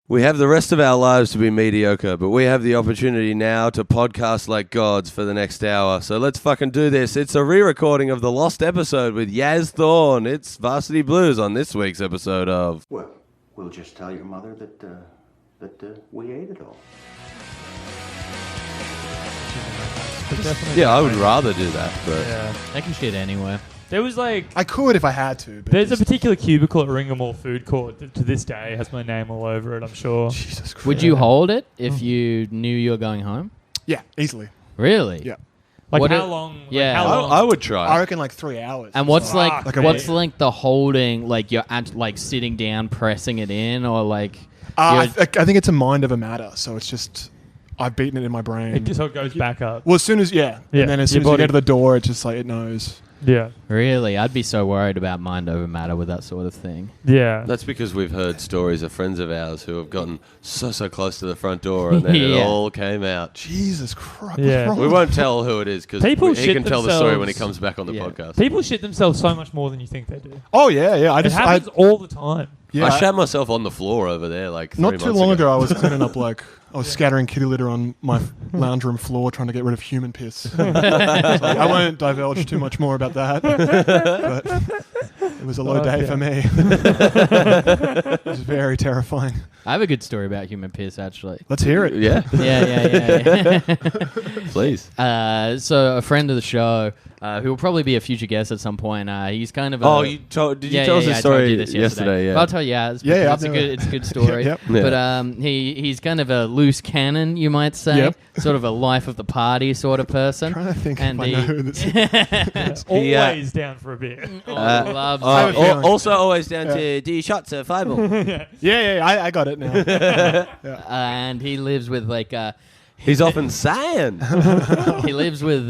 We have the rest of our lives to be mediocre, but we have the opportunity now to podcast like gods for the next hour. So let's fucking do this. It's a re-recording of the lost episode with Yaz Thorne. It's Varsity Blues on this week's episode of... Well, we'll just tell your mother that we ate it all. Yeah, I would rather do that, but... Yeah. I can shit anywhere. There was like... I could if I had to. But There's a particular cubicle at Ringamore Food Court that to this day has my name all over it, I'm sure. Jesus Christ. Would you hold it if you knew you were going home? Yeah, easily. Really? Yeah. Like What how it- long? yeah. Like how long? I would try. I reckon like 3 hours. And what's Fuck, like a what's week. like the holding? Like you're like sitting down, pressing it in, or like I you're- think it's a mind of a matter. So it's just I've beaten it in my brain. It just goes back up. Well, as soon as Yeah, and then as soon your as you body- get to the door, it's just like it knows. Yeah. really? I'd be so worried about mind over matter with that sort of thing. Yeah. That's because we've heard stories of friends of ours who have gotten so close to the front door and then Yeah. it all came out. Jesus Christ! Yeah. What's We wrong? won't tell who it is because People he shit can tell the story when he themselves. comes back on the Yeah. podcast. People shit themselves so much more than you think they do. Oh yeah, yeah. It happens all the time. yeah. I shat myself on the floor over there like 3 Not months too long ago, I was cleaning up I was scattering kitty litter on my lounge room floor trying to get rid of human piss. So I won't divulge too much more about that. But it was a low day for me. It was very terrifying. I have a good story about human piss, actually. Let's hear it. Yeah, Yeah. please. So a friend of the show, who will probably be a future guest at some point. He's kind of Oh, did you tell us I this told story you this yesterday? Yeah. But I'll tell you, it's Yeah, because I've it's a good story. Yep. Yeah. But he's kind of a loose cannon, you might say. Yep. Sort of a life of the party sort of person. I'm trying to think And if I know who this is. Always down for a beer. Loves I have a feeling. Also, always down to do shots of fireball. Yeah, I got it now. and he lives with like He's often saying. he lives with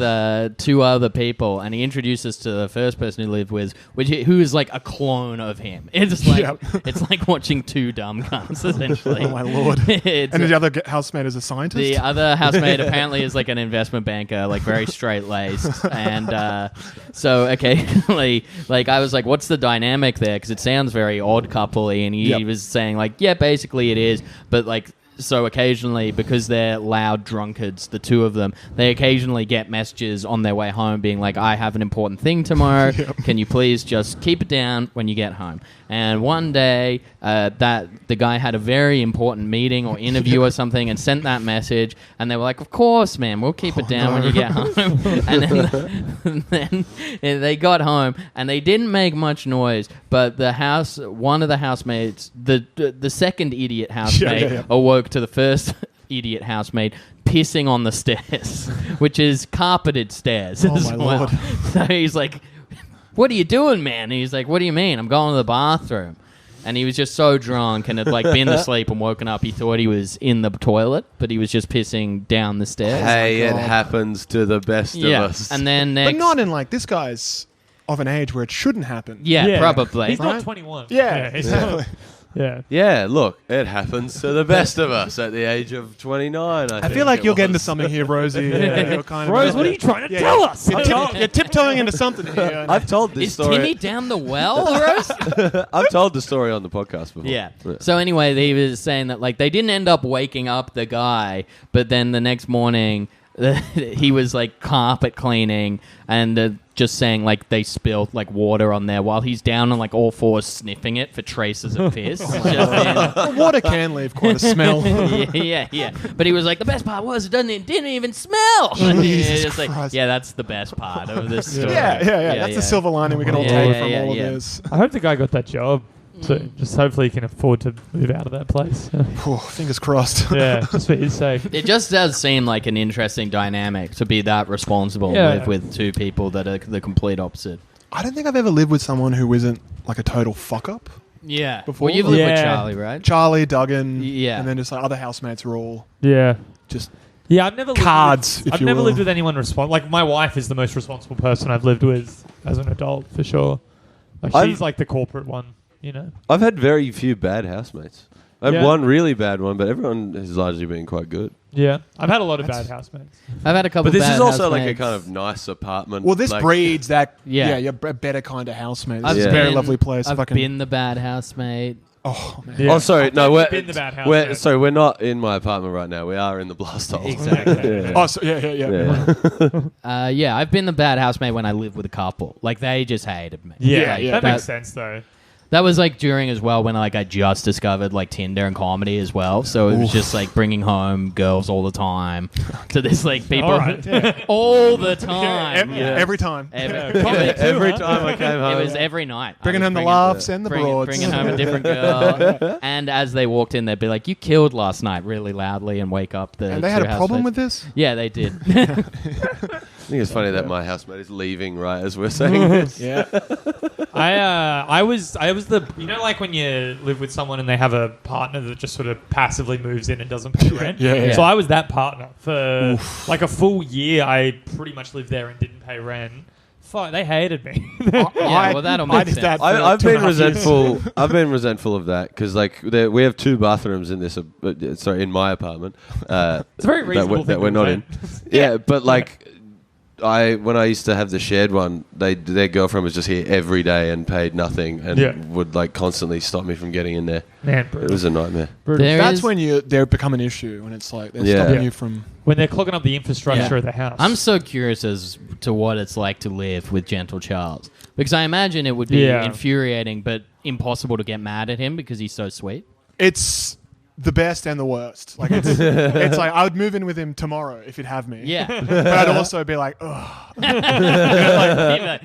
2 other people, and he introduces to the first person who lived with, who is like a clone of him. It's like Yep. it's like watching 2 dumb cunts essentially. Oh my lord. It's And the other housemate is a scientist? the other housemate apparently is like an investment banker, like very straight laced, and so occasionally, like I was like, "What's the dynamic there?" Because it sounds very odd couple-y, and he Yep. was saying like, "Yeah, basically it is," but like. So occasionally, because they're loud drunkards, the 2 of them, they occasionally get messages on their way home being like, I have an important thing tomorrow. Yep. Can you please just keep it down when you get home? And one day, that the guy had a very important meeting or interview or something and sent that message, and they were like, of course, man, we'll keep it down when you get home. And then they got home, and they didn't make much noise, but one of the housemates, the second idiot housemate, Yeah. awoke to the first idiot housemate pissing on the stairs, which is carpeted stairs Oh, as my well. Lord. So he's like, what are you doing, man? And he's like, what do you mean? I'm going to the bathroom. And he was just so drunk and had like been asleep and woken up. He thought he was in the toilet, but he was just pissing down the stairs. Hey, it God. happens to the best of us. And then But next... not in like, this guy's of an age where it shouldn't happen. Yeah, probably. He's not Right? 21. Yeah, he's exactly. not- yeah. Yeah, look, it happens to the best of us at the age of 29. I feel like you're getting to something here, Rosie. Yeah. You're kind Rose, of what are you trying to Yeah, tell yeah. us? You're tiptoeing into something here. I've told this Is story. Timmy down the well, Rose? I've told the story on the podcast before. Yeah. So anyway, he was saying that like they didn't end up waking up the guy, but then the next morning he was like carpet cleaning and just saying like they spilled like water on there while he's down on like all 4s sniffing it for traces of piss. Well, water can leave quite a smell. yeah. But he was like, the best part was it didn't even smell. And he was Jesus just like, Christ. yeah, that's the best part of this story. Yeah. That's the silver lining we can all Yeah, take yeah, from yeah, all yeah. of this. I hope the guy got that job. So just hopefully he can afford to move out of that place. Whew, fingers crossed. Yeah, just for his sake. It just does seem like an interesting dynamic to be that responsible Yeah. with 2 people that are the complete opposite. I don't think I've ever lived with someone who isn't like a total fuck up. Yeah. Before- Well, you've lived with Yeah. Charlie, right? Charlie, Duggan, Yeah. and then just like other housemates are all Yeah. just Yeah, I've never Cards, lived if I've you never will. lived with anyone responsible. Like my wife is the most responsible person I've lived with as an adult, for sure. Like I've- she's like the corporate one, you know. I've had very few bad housemates. I had Yeah. one really bad one, but everyone has largely been quite good. Yeah, I've had a lot of That's- bad housemates. I've had a couple But this bad is also like a housemates. kind of nice apartment. well, this like, breeds that. Yeah. Yeah, you're a better kind of housemate. I've It's a been- very lovely place. I've Fucking- been the bad housemate. Oh man. Yeah. Oh, sorry. No, I've been the bad house. we're not in my apartment right now. We are in the blast hole. Exactly. Yeah. Oh, so, yeah. Yeah. I've been the bad housemate when I lived with a couple. Like, they just hated me. Yeah, Yeah, that yeah. makes sense though. That was like during as well when like I just discovered like Tinder and comedy as well. So it was just like bringing home girls all the time to this like people All right, yeah. all the time. Every time. Every time I came home. It was every night. Bringing I home was the laughs and the broads. Bringing home a different girl. And as they walked in, they'd be like, "You killed last night," really loudly, and wake up the. And they had two a problem with housemates. this? Yeah, they did. I think it's funny that my housemate is leaving right as we're saying this. Yeah. I was the like when you live with someone and they have a partner that just sort of passively moves in and doesn't pay rent. Yeah. So I was that partner for like a full year. I pretty much lived there and didn't pay rent. Fuck, they hated me. Yeah, well, that'll I make did sense. that for I've 2.5 been years. resentful. I've been resentful of that because like we have 2 bathrooms in this. In my apartment. It's a very reasonable that thing we're to not in. rent. Yeah, but like. When I used to have the shared one, their girlfriend was just here every day and paid nothing and would like constantly stop me from getting in there. Man, It brutal. was a nightmare. There That's is- when they become an issue, when it's like they're Yeah. stopping Yeah. you from. When they're clogging up the infrastructure Yeah. of the house. I'm so curious as to what it's like to live with Gentle Charles because I imagine it would be infuriating but impossible to get mad at him because he's so sweet. It's the best and the worst. Like it's like I would move in with him tomorrow if he'd have me. Yeah. But I'd also be like, ugh.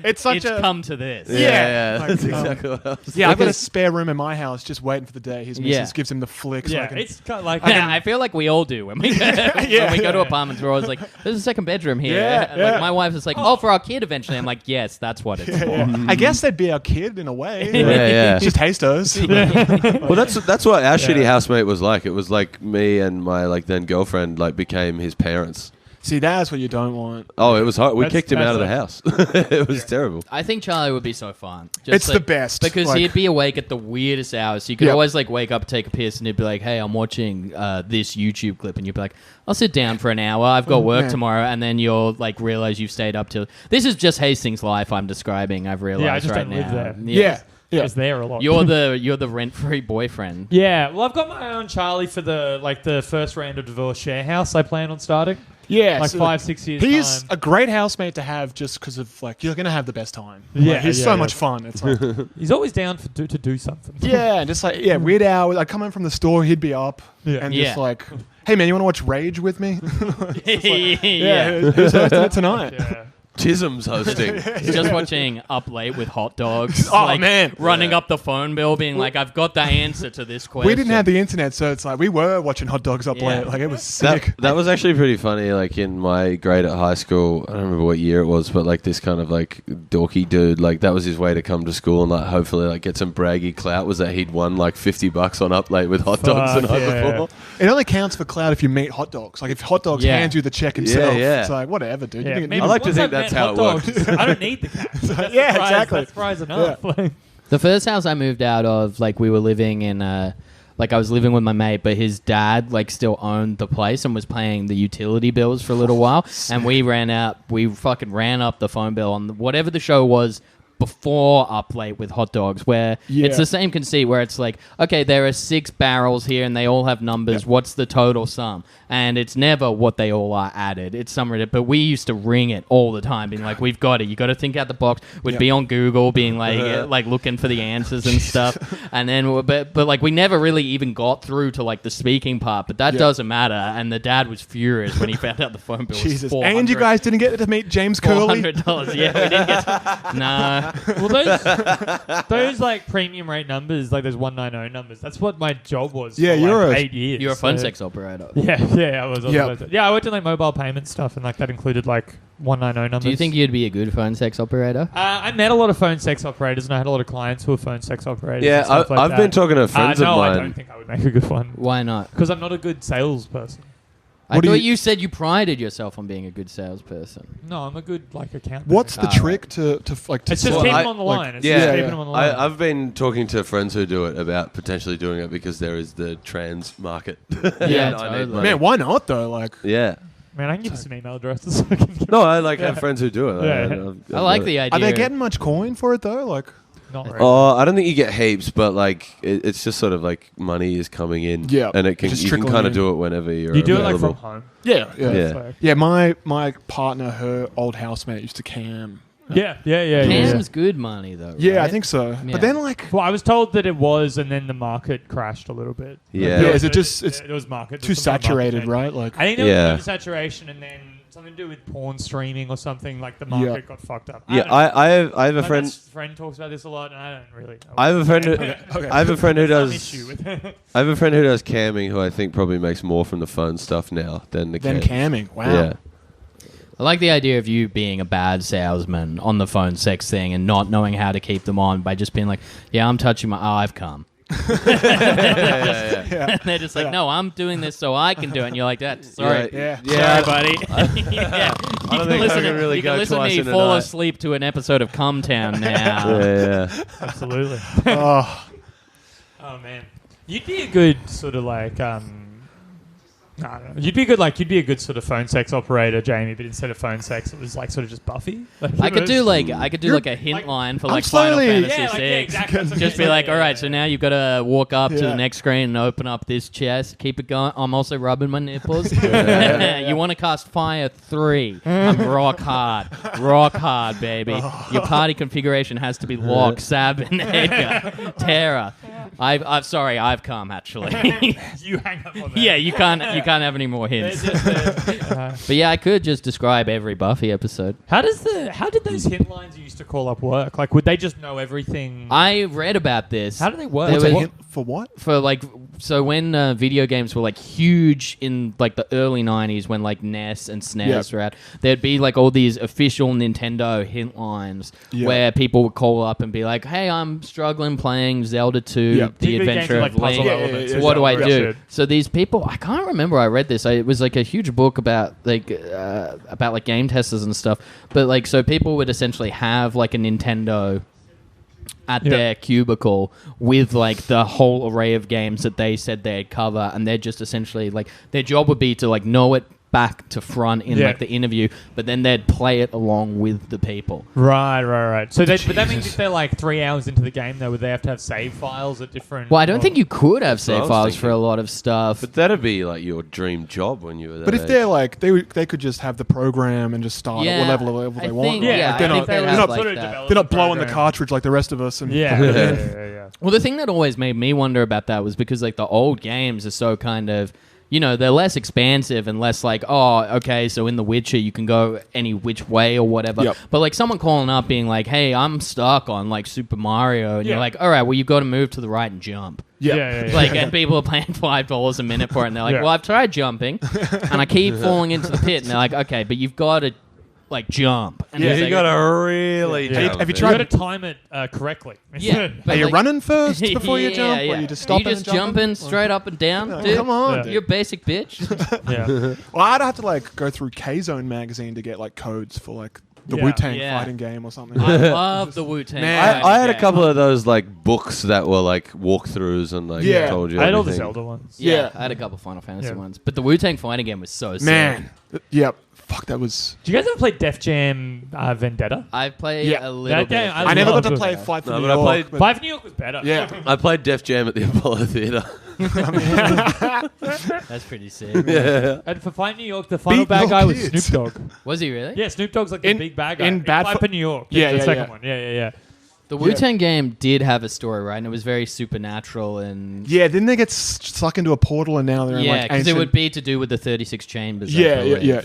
It's such a- come to this. Yeah. Like, That's exactly what I was. Yeah, I've got a spare room in my house just waiting for the day his missus Yeah. gives him the flick. So yeah, I can, it's kind of like I feel like we all do when we when we go to apartments. We're always like, "There's a second bedroom here." Yeah, Like yeah. my wife is like, "Oh, for our kid eventually." I'm like, "Yes, that's what it's for." yeah. I guess they'd be our kid in a way. Yeah. Just Hastos. Well, that's what our shitty housemate was like. It was like me and my like then girlfriend like became his parents. See, that's what you don't want. Oh, it was hard. We That's- kicked him out of the that's house. It was terrible. I think Charlie would be so fun. Just It's the best, because like- he'd be awake at the weirdest hours. So you could Yep. always like wake up, take a piss, and he'd be like, "Hey, I'm watching this YouTube clip," and you'd be like, "I'll sit down for an hour. I've got work man. tomorrow," and then you'll like realize you've stayed up till. This is just Hastings' life. I'm describing. I've realized Yeah, I just right don't live now. there. Yeah. Yeah. it's there a lot. You're the rent-free boyfriend. Yeah, well, I've got my own Charlie for the first round of divorce share house I plan on starting. Yeah. Like so 5-6 years He's time. a great housemate to have just because of like you're gonna have the best time. Yeah, Like, he's yeah, so yeah. much fun. It's like He's always down to do something. yeah, and just like weird hours. I'd come in from the store, he'd be up, Yeah. and Yeah. just like, hey man, you want to watch Rage with me? Yeah. Who's hosting it tonight? Yeah. Chisholm's hosting. Just watching Up Late with hot dogs. Oh, like, man. running up the phone bill, being like, "I've got the answer to this question." We didn't have the internet, so it's like we were watching Hot Dogs up Yeah. late. Like it was sick. That was actually pretty funny. Like in my grade at high school, I don't remember what year it was, but like this kind of like dorky dude, like that was his way to come to school and like hopefully like get some braggy clout. Was that he'd won like $50 on Up Late with hot dogs the Fuck, night yeah. before? It only counts for cloud if you meet Hot Dogs. Like if Hot Dogs Yeah. hands you the check himself, Yeah. it's like whatever, dude. Yeah, You maybe I like to once think I've that's met how hot it dogs, works. I don't need the cash. That's Yeah, the prize, exactly. That's prize enough. Like, The first house I moved out of, like we were living in, like I was living with my mate, but his dad like still owned the place and was paying the utility bills for a little while, and we fucking ran up the phone bill on whatever the show was before Up Late with hot dogs, where Yeah. it's the same conceit where it's like, okay, there are 6 barrels here and they all have numbers. What's the total sum? And it's never what they all are added. It's some ridiculous. But we used to ring it all the time, being like, "We've got it. You got to think out the box." We'd Yeah. be on Google, being like looking for the answers and stuff. And then, but like we never really even got through to like the speaking part. But that Yeah. doesn't matter. And the dad was furious when he found out the phone bill was Jesus. $400. And you guys didn't get to meet James Curley? $400. Yeah, we didn't get. Nah. well, those like premium rate numbers, like those 190 numbers. That's what my job was. Yeah, for, you're like, a- 8 years. You're a phone so- sex operator. Yeah, I was. Yep. Yeah, I worked in like mobile payment stuff, and like that included like 190 numbers. Do you think you'd be a good phone sex operator? I met a lot of phone sex operators, and I had a lot of clients who were phone sex operators. Yeah, and stuff like I've that. been talking to friends no, of I mine. don't think I would make a good one Why not? because I'm not a good salesperson. I What do thought you- you said you prided yourself on being a good salesperson. No, I'm a good like accountant. What's the Ah, trick to like? To It's just Well, keep I- them on the like- line. It's yeah, just yeah. keeping them on the line. I've been talking to friends who do it about potentially doing it because there is the trans market. Yeah, And I need totally. money. Man, why not though? Like, Yeah. Man, I can give you some email addresses. I can give- No, I like have friends who do it. Yeah. I like the idea. are they getting much coin for it though? Like, Not really. Oh, I don't think you get heaps, but like it's just sort of like money is coming in, Yeah, and you can trickling kind of in. do it whenever you're You do it available. like from home. Yeah. Yeah. My partner, her old housemate used to cam. Yeah. Cam's good money though. Yeah, I right? think so. Yeah. But then like, Well, I was told that it was, and then the market crashed a little bit. Yeah. yeah, is it just it's it was market too some kind of market saturated, change. right? Like, I think there Yeah. was oversaturation, and then something to do with porn streaming or something. Like the market Yeah. got fucked up. Yeah, don't know. I have a My friend. best friend talks about this a lot, and I don't really. I have a friend. Who, okay. I have a friend who Some does. issue with it. I have a friend who does camming, who I think probably makes more from the phone stuff now than the then cam. camming. Wow. Yeah. I like the idea of you being a bad salesman on the phone sex thing and not knowing how to keep them on by just being like, yeah, I'm touching my... Oh, I've come. And they're just like, no, I'm doing this so I can do it. And you're like, that. Sorry. Yeah. Sorry, buddy. Yeah. I don't think I can really you go can listen to twice me in a fall night. asleep to an episode of Cumtown now. Yeah. Absolutely. Oh, Oh man, you'd be a good sort of like I don't know. You'd be a good sort of phone sex operator, Jamie. But instead of phone sex, it was like sort of just Buffy. Like, I could do like a hint like- line for I'm like Final slowly- Fantasy Yeah, like, yeah, 6. exactly. That's what Just it be is. like, Yeah, all right, yeah, so now you've got to walk up to Yeah. the next screen and open up this chest. Keep it going. I'm also rubbing my nipples. You want to cast Fire 3. I'm rock hard, baby. Your party configuration has to be Locke, Sab, and Edgar. Terra. I've come actually. You hang up on that. Yeah, you can't have any more hints. But yeah, I could just describe every Buffy episode. How did those hint lines you used to call up work? Like, would they just know everything? I read about this. How do they work? There what's a was- hint for what? For like, so when video games were like huge in like the early 90s, when like NES and SNES Yep. were out, there'd be like all these official Nintendo hint lines Yep. where people would call up and be like, hey, I'm struggling playing Zelda 2, Yep. The TV games Adventure with, like, of puzzle Link. elements. Yeah, yeah, What do I Zelda do? shit. So these people, I can't remember. I read this. It was like a huge book about like game testers and stuff. But like, so people would essentially have like a Nintendo at Yeah. their cubicle with like the whole array of games that they said they'd cover, and they're just essentially like their job would be to like know it back to front in Yeah. like the interview, but then they'd play it along with the people. Right. So, but that means if they're like 3 hours into the game, though, would they have to have save files at different? Well, I don't think you could have what I save was files for thinking. a lot of stuff. But that'd be like your dream job when you were that But if age. they're like they could just have the program and just start at whatever level I they want. think- right? Yeah, Like, they're I think not they would they're not, like sort of that. develop they're not blowing the program. cartridge like the rest of us. And Yeah. Well, the thing that always made me wonder about that was because like the old games are so kind of, you know, they're less expansive and less like, oh, okay, so in The Witcher you can go any which way or whatever. Yep. But like someone calling up being like, hey, I'm stuck on like Super Mario, and Yeah. you're like, all right, well you've got to move to the right and jump. Yeah. Like, and people are paying $5 a minute for it, and they're like, Yeah. well, I've tried jumping, and I keep falling into the pit, and they're like, okay, but you've got to like jump. And yeah, it's you like, gotta really Yeah. jump Have you it. You tried- got to time it correctly. Yeah. Are But, you like- running first before you jump, or you just stop? Are you just jumping straight up and down, Oh, dude? come on, Yeah. dude. You're a basic bitch. Yeah. Well, I'd have to like go through K-Zone magazine to get like codes for like the Yeah. Wu-Tang Yeah. fighting game or something. I love the Wu-Tang. Man. I had a couple of those like books that were like walkthroughs and like Yeah. told you I had all the everything. Zelda ones. Yeah, Yeah. I had a couple Final Fantasy Yeah. ones, but the Wu-Tang fighting game was so sick. Man, yep. Fuck, that was. Do you guys ever play Def Jam Vendetta? I played Yeah. a little That bit. game, of I I never got love to it. play Flight for No, New but I York. played- but- Five New York was better. Yeah. I played Def Jam at the Apollo Theatre. That's pretty sick. Yeah. And for Fight New York, the final Beat bad your guy was kids. Snoop Dogg. Was he really? Yeah, Snoop Dogg's like the In- big bad guy. in Bad Fight Fi- for New York. Yeah, the yeah, second yeah. one. Yeah. The Wu-Tang game did have a story, right? And it was very supernatural and Yeah, didn't they get stuck into a portal and now they're in yeah, like because it ancient... would be to do with the 36 chambers. I Yeah, yeah, believe. yeah.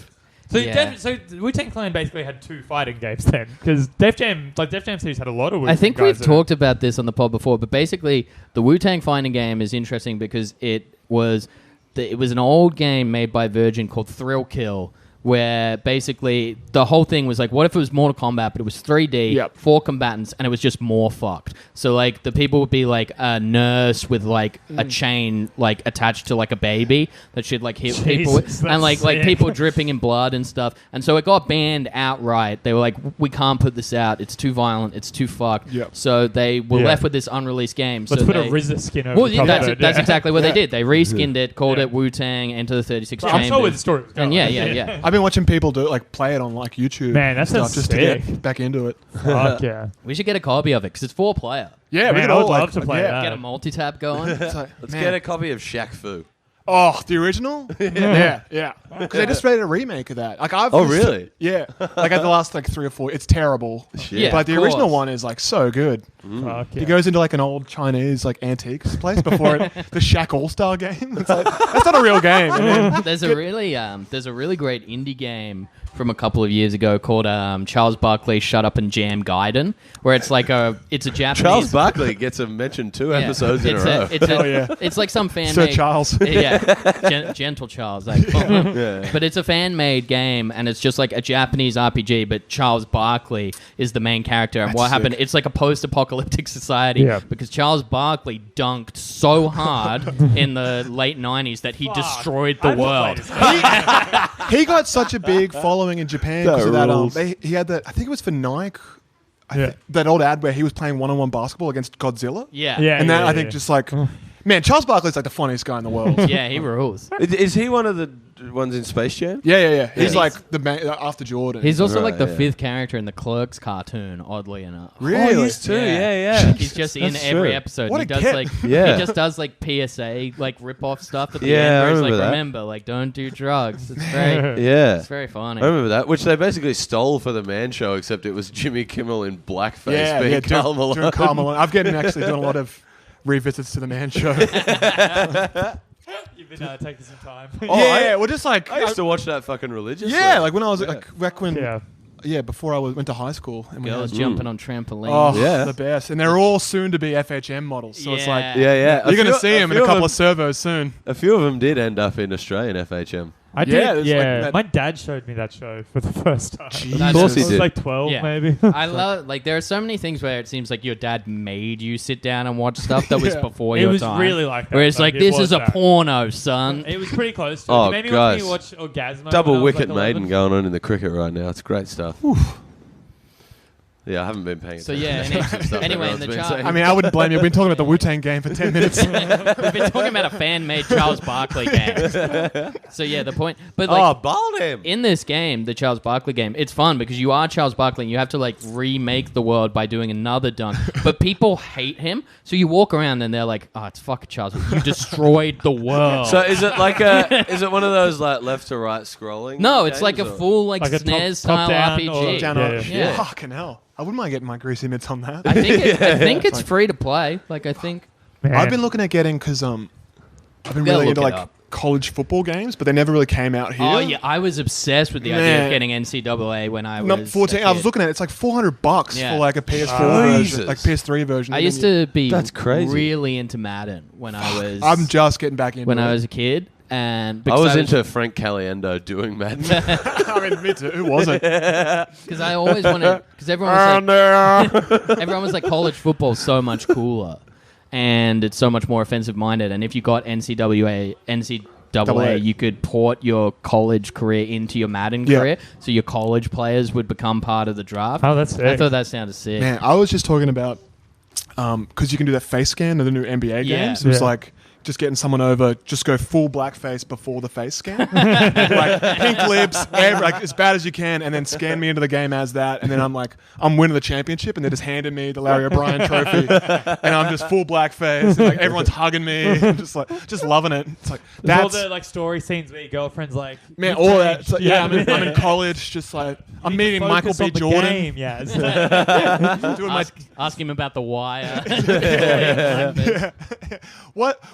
So, Yeah. so Wu-Tang Clan basically had two fighting games then, because Def Jam series had a lot of Wu-Tang I think guys we've in it. talked about this on the pod before, but basically the Wu-Tang fighting game is interesting because it was an old game made by Virgin called Thrill Kill, where basically the whole thing was like, what if it was Mortal Kombat, but it was 3D, Yep. 4 combatants, and it was just more fucked. So like the people would be like a nurse with like a chain like attached to like a baby that should like hit people with, Jesus, and like that's sick. people dripping in blood and stuff. And so it got banned outright. They were like, we can't put this out. It's too violent. It's too fucked. Yep. So they were Yeah. left with this unreleased game. Let's so put a they, RZA skin over well, the yeah, top that's, of it, it. that's yeah. exactly what they did. They reskinned it, called Yeah. it Wu-Tang, Enter the 36 I'm Chambers. sure where the story was going. And yeah. I've been watching people play it on YouTube. Man, that and stuff sounds just sick. to get back into it. Fuck yeah. We should get a copy of it because it's 4-player. Yeah, we Man, could I would all love to play yeah. that. Get a multi-tap going. It's like, Let's man. get a copy of Shaq Fu. Oh, the original? Yeah. Because they just made a remake of that. Oh, really? Yeah. At the last 3 or 4, it's terrible. Yeah, but the of original course. one is so good. Fuck He yeah. goes into an old Chinese antiques place before the Shaq All-Star game. It's that's not a real game. Man. There's a really great indie game from a couple of years ago called Charles Barkley Shut Up and Jam Gaiden, where it's a Japanese. Charles Barkley gets a mention 2 episodes in a row. It's like some fan Sir made Charles. gentle Charles. But it's a fan made game, and it's just like a Japanese RPG. But Charles Barkley is the main character, and That's what happened? sick. It's like a post-apocalyptic society Yeah. because Charles Barkley dunked so hard in the late '90s that he destroyed the I'd play world. this game. He got such a big following in Japan because of that. rules. He had that. I think it was for Nike. Yeah. That old ad where he was playing one-on-one basketball against Godzilla. Yeah, Yeah. And that I think just man, Charles Barkley's the funniest guy in the world. yeah, he rules. Is he one of the ones in Space Jam? Yeah. He's Yeah. the man after Jordan. He's also Right, the yeah. 5th character in the Clerks cartoon, oddly enough. really. Oh, he's too. Yeah. He's just in That's every true. episode. What He a does kid. Yeah. he just does PSA rip-off stuff at the Yeah, end I where he's remember that. remember, don't do drugs. It's very Yeah. it's very funny. I remember that, which they basically stole for the Man Show, except it was Jimmy Kimmel in blackface yeah, being yeah, Karl Malone. doing Karl Malone. I've getting actually doing a lot of revisits to the Man Show. You've been taking some time. yeah, well, just I used to watch that fucking religiously. yeah, when I was back when Yeah. before I went to high school and we Girls had, jumping on trampolines. oh Yeah. the best, and they're all soon to be FHM models. So it's Yeah. Yeah. you're gonna see them in a couple of of servos soon. A few of them did end up in Australian FHM. I Yeah, did. there's Yeah, that- my dad showed me that show for the first time. Of course he I was did. 12, Yeah. maybe. I love there are so many things where it seems like your dad made you sit down and watch stuff that was Yeah. before It your was time. really like that. Where it's though. like It this was is a that. porno, son. It was pretty close to it. Oh, It made me guys. want me to watch Orgasmo. Double when I was, wicket 11. maiden going on in the cricket right now. It's great stuff. Yeah, I haven't been paying So attention. yeah, to stuff anyway, in everyone's the been chart, saying. I mean, I wouldn't blame you. We've been talking about the Wu-Tang game for 10 minutes. we've been talking about a fan-made Charles Barkley game. So yeah, the point, but Oh, bald him. in this game, the Charles Barkley game, it's fun because you are Charles Barkley and you have to remake the world by doing another dunk. But people hate him, so you walk around and they're like, "Oh, it's fucking Charles. You destroyed the world." So is it is it one of those left to right scrolling? no, it's like a games, or- full Like a SNES top style down RPG. or- Down Yeah, on- yeah. Yeah. Fucking hell. I wouldn't mind getting my greasy mitts on that. I think it's free to play. I think. Man. I've been looking at getting because I've been Gotta really look into it up. college football games, but they never really came out here. Oh yeah, I was obsessed with the idea Man. of getting NCAA when I was No, 14. a I was kid. looking at it. It's like $400 Yeah. for a PS4 Jesus. version, PS3 version. I And used then to be That's crazy. really into Madden when I was I'm just getting back into when it. I was a kid, and I because was into Frank Caliendo doing Madden. I mean, me too. Who wasn't? because I always wanted because everyone was like everyone was like college football's so much cooler, and it's so much more offensive minded. And if you got NCAA, you could port your college career into your Madden Yeah. career, so your college players would become part of the draft. Oh, that's sick. I thought that sounded sick. Man, I was just talking about because you can do that face scan of the new NBA Yeah. games. It was Yeah. like just getting someone over, just go full blackface before the face scan, pink lips, as bad as you can, and then scan me into the game as that, and then I'm winning the championship, and they're just handing me the Larry O'Brien trophy, and I'm just full blackface, and everyone's hugging me, and just loving it. It's like There's all that's the story scenes where your girlfriend's like, man, "You've all that. changed." It's like, yeah, I'm in college, just I'm You need meeting to Michael focus B. on the Jordan, game, yeah. doing my Ask him about the wire.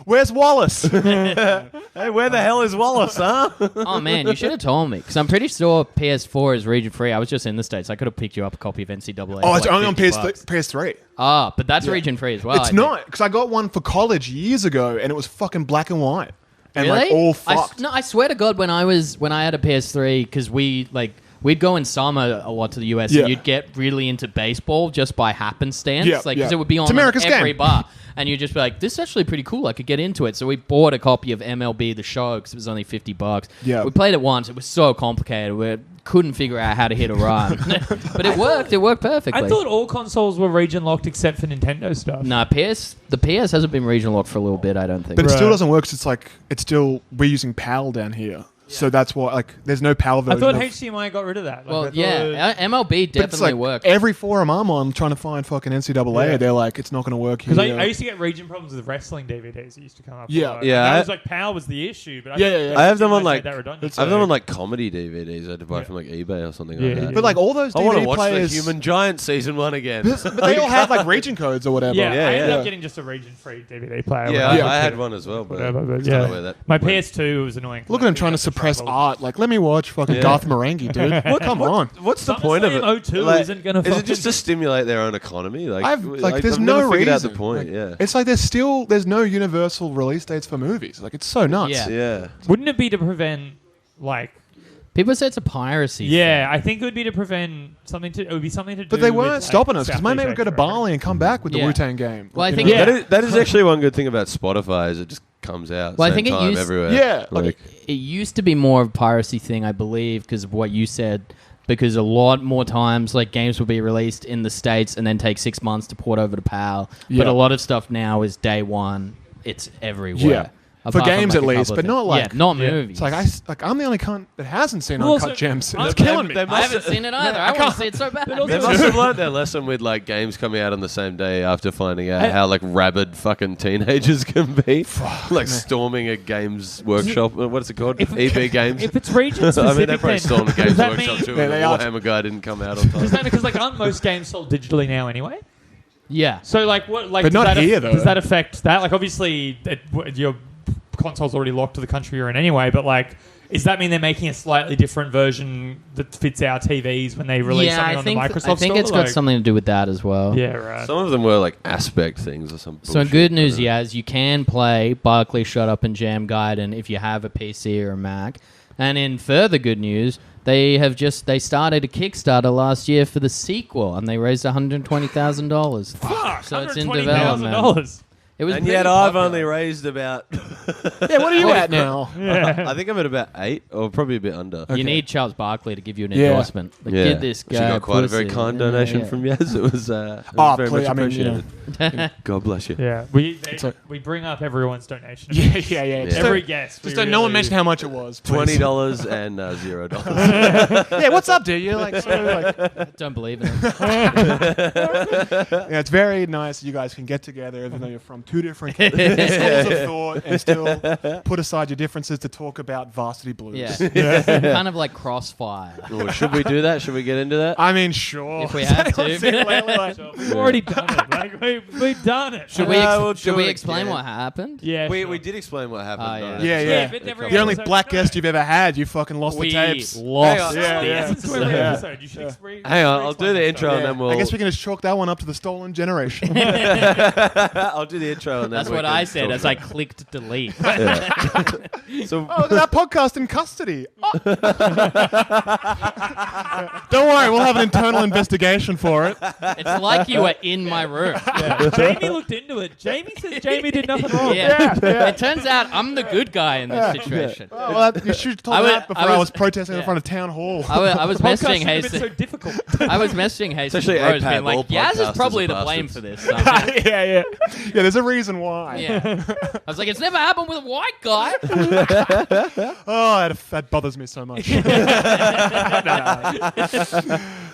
Where's Wallace? Hey, where the hell is Wallace, huh? Oh man, you should have told me because I'm pretty sure PS4 is region free. I was just in the States. I could have picked you up a copy of NCAA. Oh, for it's like only on 50 bucks. PS3. Ah, but that's region free as well. It's I think. not because I got one for college years ago, and it was fucking black and white, and Really? all I, fucked. no, I swear to God, when I had a PS3, because we'd go in summer a lot to the US, Yeah. and you'd get really into baseball just by happenstance, Yeah, because yeah. it would be It's on America's every game. bar, and you'd just be like, "This is actually pretty cool. I could get into it." So we bought a copy of MLB The Show because it was only $50. Yeah. we played it once. It was so complicated. We couldn't figure out how to hit a run, but it worked. It worked perfectly. I thought all consoles were region locked except for Nintendo stuff. No, the PS hasn't been regional locked for a little bit. I don't think. But it still Right. doesn't work. 'Cause we're using PAL down here, So that's why, like, there's no PAL I version. thought of- HDMI got rid of that. Like, I Well, thought- yeah, MLB but it's definitely like worked. every forum I'm on trying to find fucking NCAA. Yeah. They're like, it's not going to work here. Because I used to get region problems with wrestling DVDs that used to come up. Yeah. a lot. Yeah, And I- that was like PAL was the issue. But Yeah. I have them HDMI on made like that redundant. I have them on like comedy DVDs I had to buy from like eBay or something Yeah, like that. yeah. But like all those I want to DVD watch players, the Human Giant season 1 again. but they all have like region codes or whatever. Yeah, Yeah, I ended yeah. up getting just a region-free DVD player. Yeah, when Yeah. I was a had kid. one as well, but Whatever, but I don't know yeah. where that My went. PS2 was annoying. Look at them trying to suppress art. Like, let me watch fucking Yeah. Garth Marenghi, dude. Come on. What's the point of it? SummerSlam 02 Like, isn't gonna is it fucking- just to stimulate their own economy? Like, There's I've no never figured reason. out the point. Like, Yeah, It's like there's no universal release dates for movies. Like, it's so nuts. Yeah. yeah. Wouldn't it be to prevent like? People say it's a piracy. Yeah, I think it would be to prevent something to. It would be something to do. But they with, weren't like, stopping us because my mate would Southeast go to Asia, I reckon. Bali and come back with the Yeah. Wu-Tang game. Well, I You think- know? Yeah. That is actually one good thing about Spotify is it just comes out. Well, I same think it time used- everywhere. Yeah, like It used to be more of a piracy thing, I believe, because of what you said. Because a lot more times, like, games will be released in the States and then take 6 months to port over to PAL. Yeah. But a lot of stuff now is day one. It's everywhere. Yeah. For Apart from, games like, at a least, couple but of not things. like- yeah, not Yeah. movies. It's like I'm the only cunt that hasn't seen Well, Uncut also- Gems. I- It's killing me. they I must- haven't seen it either. I want to see it so bad. But also- They must have learned their lesson with like games coming out on the same day after finding out how like rabid fucking teenagers can be, like storming a games workshop. What's it called? EB Games. If it's region I specific, mean, they probably then stormed the does games that workshop mean- too. Yeah, And the they are. Warhammer guy didn't come out on time. Does that because like aren't most games sold digitally now anyway? Yeah. So like what like But does not that here, though. Does that affect that? Like obviously your console's already locked to the country you're in anyway, but like does that mean they're making a slightly different version that fits our TVs when they release Yeah, something I on think, the Microsoft I think store? it's got Like- something to do with that as well. Yeah, right. Some of them were like aspect things or some. So bullshit. good news, I don't know. Yaz, you can play Barkley Shut Up and Jam Gaiden if you have a PC or a Mac. And in further good news, they started a Kickstarter last year for the sequel, and they raised $120,000. Fuck, So it's in $120,000. It was And pretty yet I've popular. only raised about. Yeah, what are you at now? Yeah. I think I'm at about 8 or probably a bit under. You need Charles Barkley to give you an Yeah. endorsement. Like, give this She guy got quite a very pussy. kind Yeah, donation yeah. from Yaz. It was very please, much I mean, you know. appreciated. God bless you. Yeah, we bring up everyone's donation. Yeah. Just Every don't, guest. just we don't no one really- mention how much it was. please. $20 and $0. Yeah, what's up, dude? You're like, Don't believe in it. yeah, it's very nice you guys can get together, even though you're from two different schools of thought, and still put aside your differences to talk about Varsity Blues. Yeah. Kind of like Crossfire. Oh, should we do that? Should we get into that? I mean, sure. If we have to. We've already done it. Like we've done it. Should we'll we, should do we it explain again. what happened? Yeah, We sure. did explain what happened. Oh, yeah. on Yeah, episode. yeah. but every The only episode- black guest you've ever had, you fucking lost We the tapes. lost Yeah, The yeah. essence to every Yeah. episode. You should Hang on, I'll do the intro Yeah. and then we'll. I guess we can just chalk that one up to the stolen generation. I'll do the intro and then. That's we what can I said talk as I about clicked delete. it. So Oh, look at that podcast in custody. Oh. Don't worry, we'll have an internal investigation for it. It's like you were in my room. Jamie looked into it. Jamie says Jamie did nothing wrong. Yeah. It turns out I'm the good guy in this situation. Oh, well, you should have told I me was- that before I I was- was protesting in yeah. front of town hall. I was The podcast messaging shouldn't have Hayes. been so difficult. I was messaging Hayes actually Bros APAB, being like, all Yaz is podcasters probably are the blame bastards. for this. somehow." Yeah. There's a reason why. Yeah. I was like, it's never happened with a white guy. Oh, that bothers me so much.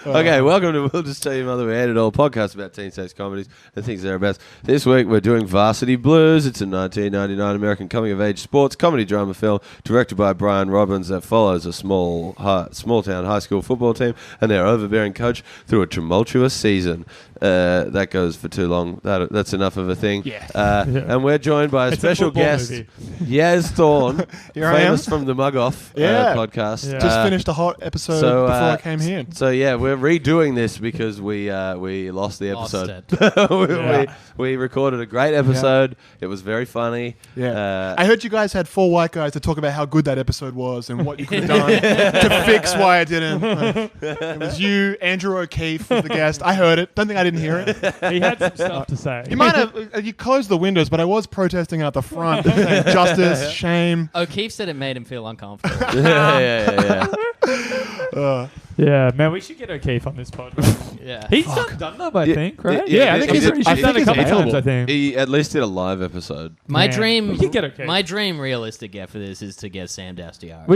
Okay, welcome to We'll Just Tell Your Mother We Hate It All, podcast about teen sex comedies and things thereabouts. This week we're doing Varsity Blues. It's a 1999 American coming-of-age sports comedy drama film directed by Brian Robbins that follows a small-town high school football team and their overbearing coach through a tumultuous season. That goes for too long. That's enough of a thing. Yeah. And we're joined by a It's a special football guest, movie. Yaz Thorne, Here I am. famous from the Mug Off Yeah. podcast. Yeah. Just finished a hot episode so, before I came here. So yeah, we're redoing this because we lost the Lost episode. Yeah. we recorded a great episode. It was very funny. Yeah. I heard you guys had 4 white guys to talk about how good that episode was and what you could have done to fix why it didn't. It was you, Andrew O'Keefe was the guest. I heard it. Don't think I didn't hear it. He had some stuff to say. You might have. You closed the windows, but I was protesting out the front, saying justice, shame. O'Keefe said it made him feel uncomfortable. yeah. Yeah, man, we should get O'Keefe on this pod. Yeah. He's done them, I Yeah, think, right? yeah, I think he's he's- done a couple available. times, I think. He at least did a live episode. My Man, dream, we could get O'Keefe. my dream realistic get for this is to get Sam Dastiari.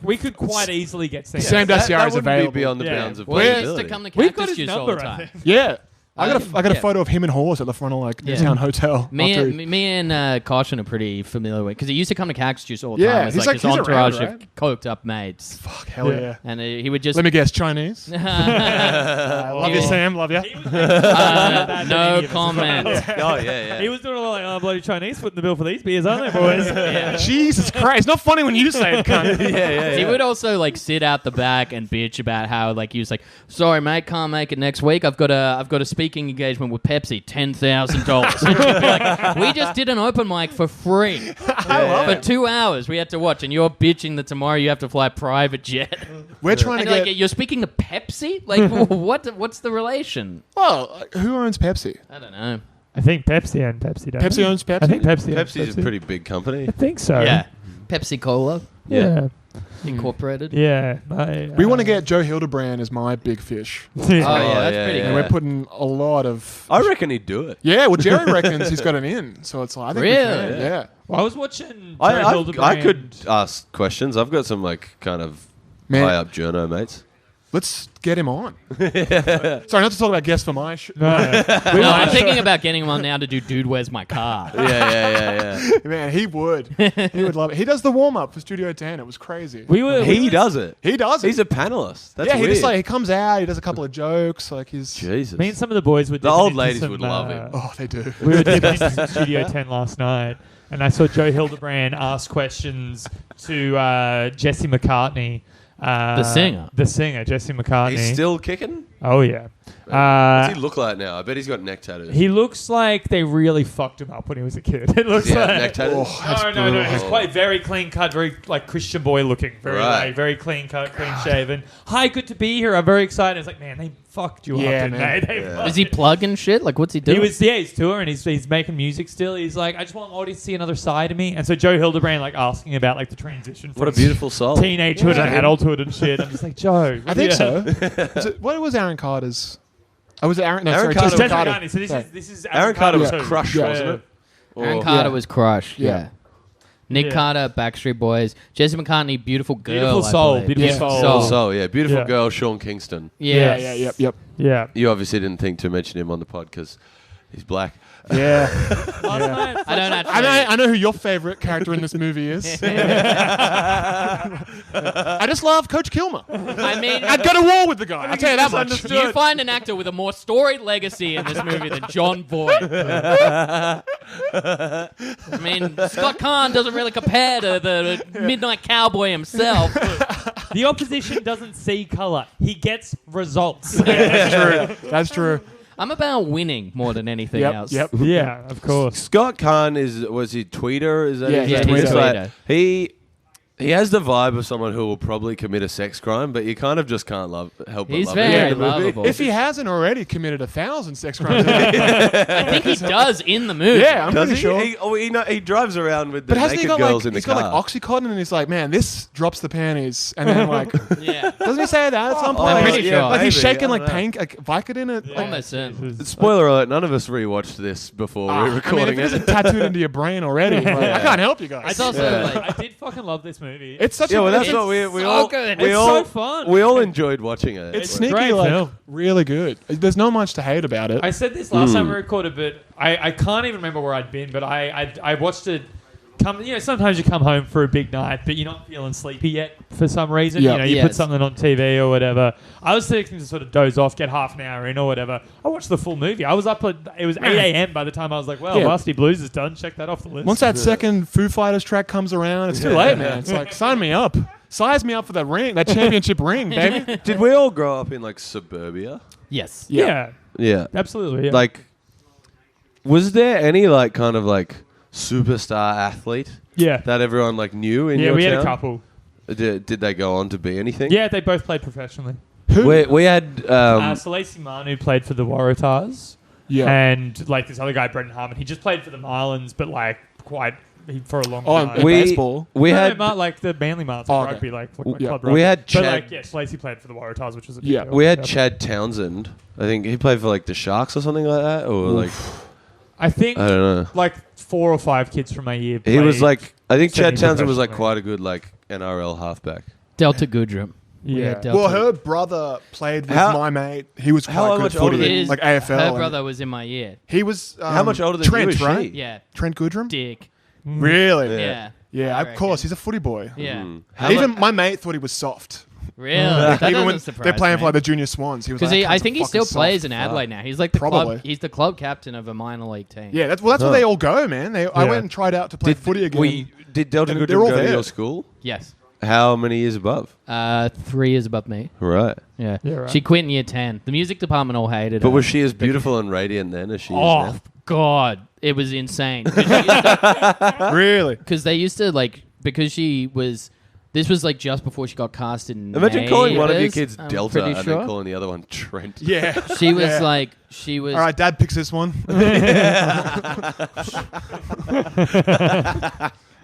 We could quite easily get Sam. Sam That Dastiari is wouldn't be available. beyond the Yeah. bounds of Well, he used to possibility. come to We've got Cactus his Juice all the number, I time. think. Yeah. I got a Yeah. photo of him and Horse at the front of like Yeah. Newtown Hotel. Me after and, he- me and Caution are pretty familiar with because he used to come to Cactus Juice all the Yeah, time. It's he's like like- his he's around, entourage right? of coked up mates, Fuck, hell Yeah. yeah. and he would just Let me guess, Chinese. Love you, Yeah. Sam. Love you. no comment. Oh yeah. He was doing a lot like, bloody Chinese footing the bill for these beers, aren't they, boys? Jesus Christ. It's not funny when you say it, cunt. He would also like sit out the back and bitch about how like he was like, "Sorry, mate, can't make it next week. I've got a speaking engagement with Pepsi, $10,000." Like, we just did an open mic for free for 2 hours. We had to watch, and you're bitching that tomorrow you have to fly private jet. We're trying And to like, get. you're speaking to Pepsi? Like, what's the relation? Well, who owns Pepsi? I don't know. I think Pepsi and Pepsi don't. Pepsi owns Pepsi? I think Pepsi. owns Pepsi's a pretty big company. I think so. Yeah, Pepsi Cola Yeah. Incorporated. Yeah. We want to get Joe Hildebrand as my big fish. Oh yeah, that's yeah, pretty yeah. And good. we're putting a lot of. I reckon he'd do it. Yeah, well, Jerry reckons he's got an in. So it's like, I think we Really? can, yeah. Well, I was watching. I could ask questions. I've got some like kind of Man. high up journo mates. Let's get him on. Sorry, not to talk about guests for my No. No, I'm thinking about getting him on now to do Dude, Where's My Car? Yeah. Man, he would. He would love it. He does the warm up for Studio 10. It was crazy. He does it. He does it. He's a panelist. That's yeah, he weird. just like he comes out, he does a couple of jokes, like he's. Jesus. Me and some of the boys were. The old dipping into ladies some, would love him. Oh, they do. We were dipping into some Studio 10 last night, and I saw Joe Hildebrand ask questions to Jesse McCartney. The singer? The singer, Jesse McCartney. He's still kicking? Oh, yeah. What's he look like now? I bet he's got neck tattoos. He looks like they really fucked him up when he was a kid. It looks Yeah, like... neck tattoos. Oh, that's No. brutal. He's quite very clean cut, very like Christian boy looking. Very Right. very clean cut, clean shaven. Hi, good to be here. I'm very excited. It's like, man, they fucked you Yeah, up, didn't man. they? They Yeah. fucked Is he plugging shit? Like, what's he doing? he's touring. He's making music still. He's like, I just want the audience to see another side of me. And so Joe Hildebrand like asking about like the transition from What a beautiful soul. teenagehood Yeah. and adulthood and shit. I'm just like, Joe. I think yeah. so. What was Aaron Carter's? Oh, was it Aaron? No, Aaron sorry, Carter Jesse Jesse Carter. McCartney. So Sorry. this is Aaron Carter was too. Crush, Yeah. wasn't it? Aaron Or- Carter Yeah. was Crush. Yeah. Yeah. Nick Yeah. Carter, Backstreet Boys. Jesse McCartney, Beautiful Girl. Beautiful I soul. believe. Beautiful Yeah. soul. So, yeah. Beautiful Yeah. girl, Sean Kingston. Yeah. Yep. Yeah. You obviously didn't think to mention him on the pod because he's black. Yeah. Last night, I don't actually. I know who your favorite character in this movie is. I just love Coach Kilmer. I mean, I'd go to war with the guy. I'll tell you that much. you find an actor with a more storied legacy in this movie than John Boyd. I mean, Scott Kahn doesn't really compare to the Midnight Cowboy himself. the opposition doesn't see color. He gets results. That's true. I'm about winning more than anything else. Yep. yeah, of course. Scott Kahn was he tweeter? Is that Yeah, his he's name? a It's tweeter. He has the vibe of someone who will probably commit a sex crime, but you kind of just can't help but He's love very him in the movie. lovable. If he hasn't already committed 1,000 sex crimes, I think he does in the movie. yeah, I'm Does pretty he? sure. He drives around with the But hasn't he naked got girls like in the he's got car. like Oxycontin and he's like, man, this drops the panties, and then like Yeah. doesn't he say that at some Oh, point? I'm pretty sure. Like he's maybe, shaking I like don't know. pain, like Vicodin. Like, Almost certain. Spoiler alert, none of us rewatched this before I mean, re-recording if it it. isn't tattooed into your brain already, like, I can't help you guys. It's also I did fucking love this movie. It's such Yeah, a well, that's It's what we so all good. we It's all so fun. we all enjoyed watching it. it's a sneaky, great like film. really good. There's not much to hate about it. I said this last time we recorded, but I can't even remember where I'd been, but I watched it. Sometimes you come home for a big night, but you're not feeling sleepy yet for some reason. Yeah. You Yes. put something on TV or whatever. I was expecting to sort of doze off, get half an hour in or whatever. I watched the full movie. I was up it was 8 a.m. by the time I was like, well, Yeah. Varsity Blues is done. Check that off the list. Once that second Foo Fighters track comes around, it's too late, man. It's like, sign me up. Size me up for that ring, that championship ring, baby. Did we all grow up in like suburbia? Yes. yeah, Yeah. absolutely. Yeah. Like, was there any like kind of like superstar athlete yeah, that everyone like knew in yeah. your We had town? a couple. Did they go on to be anything? Yeah, they both played professionally. We had So Lacey Manu played for the Waratahs. Yeah. And like this other guy, Brendan Harmon, he just played for the Marlins, but like quite for a long Oh, time. and baseball. We No, had like the Manly Marts, Oh, okay. rugby, like Yeah. club We rugby. had But Chad- like, yes, Lacey played for the Waratahs, which was a big Yeah. deal. we had Yeah. Chad Townsend. I think he played for like the Sharks or something like that, or like I think I don't know. like 4 or 5 kids from my year. He was played- like, I think Chad Townsend was like semi-professionally. quite a good like NRL halfback. Delta Goodrum. Yeah. Delta. Well, her brother played with How- my mate. He was how quite good much at older footy, than- His- like AFL. Her and brother was in my year. He was How much older than Trent, you is right? she? Yeah. Trent Goodrum. Dick. Really? Yeah. Yeah. Yeah, I of course. reckon. He's a footy boy. Yeah. How Even mu- my mate thought he was soft. Really? That Even doesn't when surprise they're playing me. for like the junior Swans, he was Because like, I think he still plays in in. Adelaide now. He's like the Probably. club. He's the club captain of a minor league team. Yeah, that's where they all go, man. I Yeah. went and tried out to play footy again. Did Delta And Goodrum they're all go to there. your school? Yes. How many years above? 3 years above me. Right. Yeah. Yeah, right. She quit in year 10. The music department all hated But her. was she as beautiful and radiant then as she is Oh, now? God. It was insane. Really? Because they used to, like, because she was... This was, like, just before she got cast in Imagine calling one of your Neighbours, kids I'm Delta pretty and sure. then calling the other one Trent. Yeah. She was, Yeah. like... She was... All right, Dad picks this one.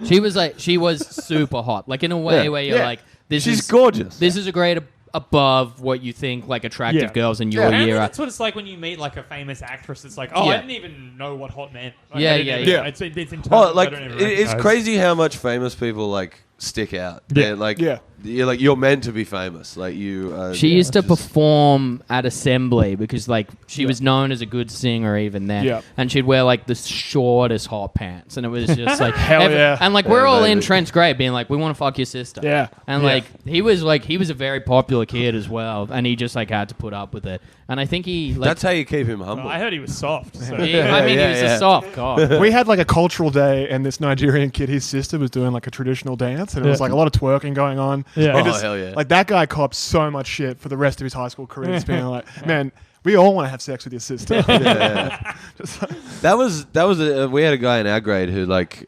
She was, like... She was super hot. Like, in a way Yeah. where you're Yeah. like... This She's is gorgeous. This is a grade above what you think, like, attractive Yeah. girls in your Apparently year are. that's what it's like when you meet like a famous actress. It's like, oh, Yeah. I didn't even know what hot meant. Like, Yeah, I didn't yeah, even- yeah. It's entirely, Oh, like I don't even it's recognize. crazy how much famous people like stick out. Yeah. And, like Yeah. you're meant to be famous. Like you. She used to just- perform at Assembly because, like, she was known as a good singer even then. Yeah. And she'd wear, like, the shortest hot pants. And it was just, like... Hell yeah. And, like, Yeah, we're all in baby. Trent's grade being like, we want to fuck your sister. Yeah. And, Yeah. like, he was a very popular kid as well. And he just, like, had to put up with it. And I think he, like... That's how you keep him humble. I heard he was soft. So. he- I mean, he was yeah. a soft god. We had like a cultural day, and this Nigerian kid, his sister, was doing like a traditional dance, and it was Yeah. like a lot of twerking going on. Yeah. And Oh, hell yeah. Like that guy copped so much shit for the rest of his high school career, just being like, man, we all want to have sex with your sister. Yeah. That was we had a guy in our grade who like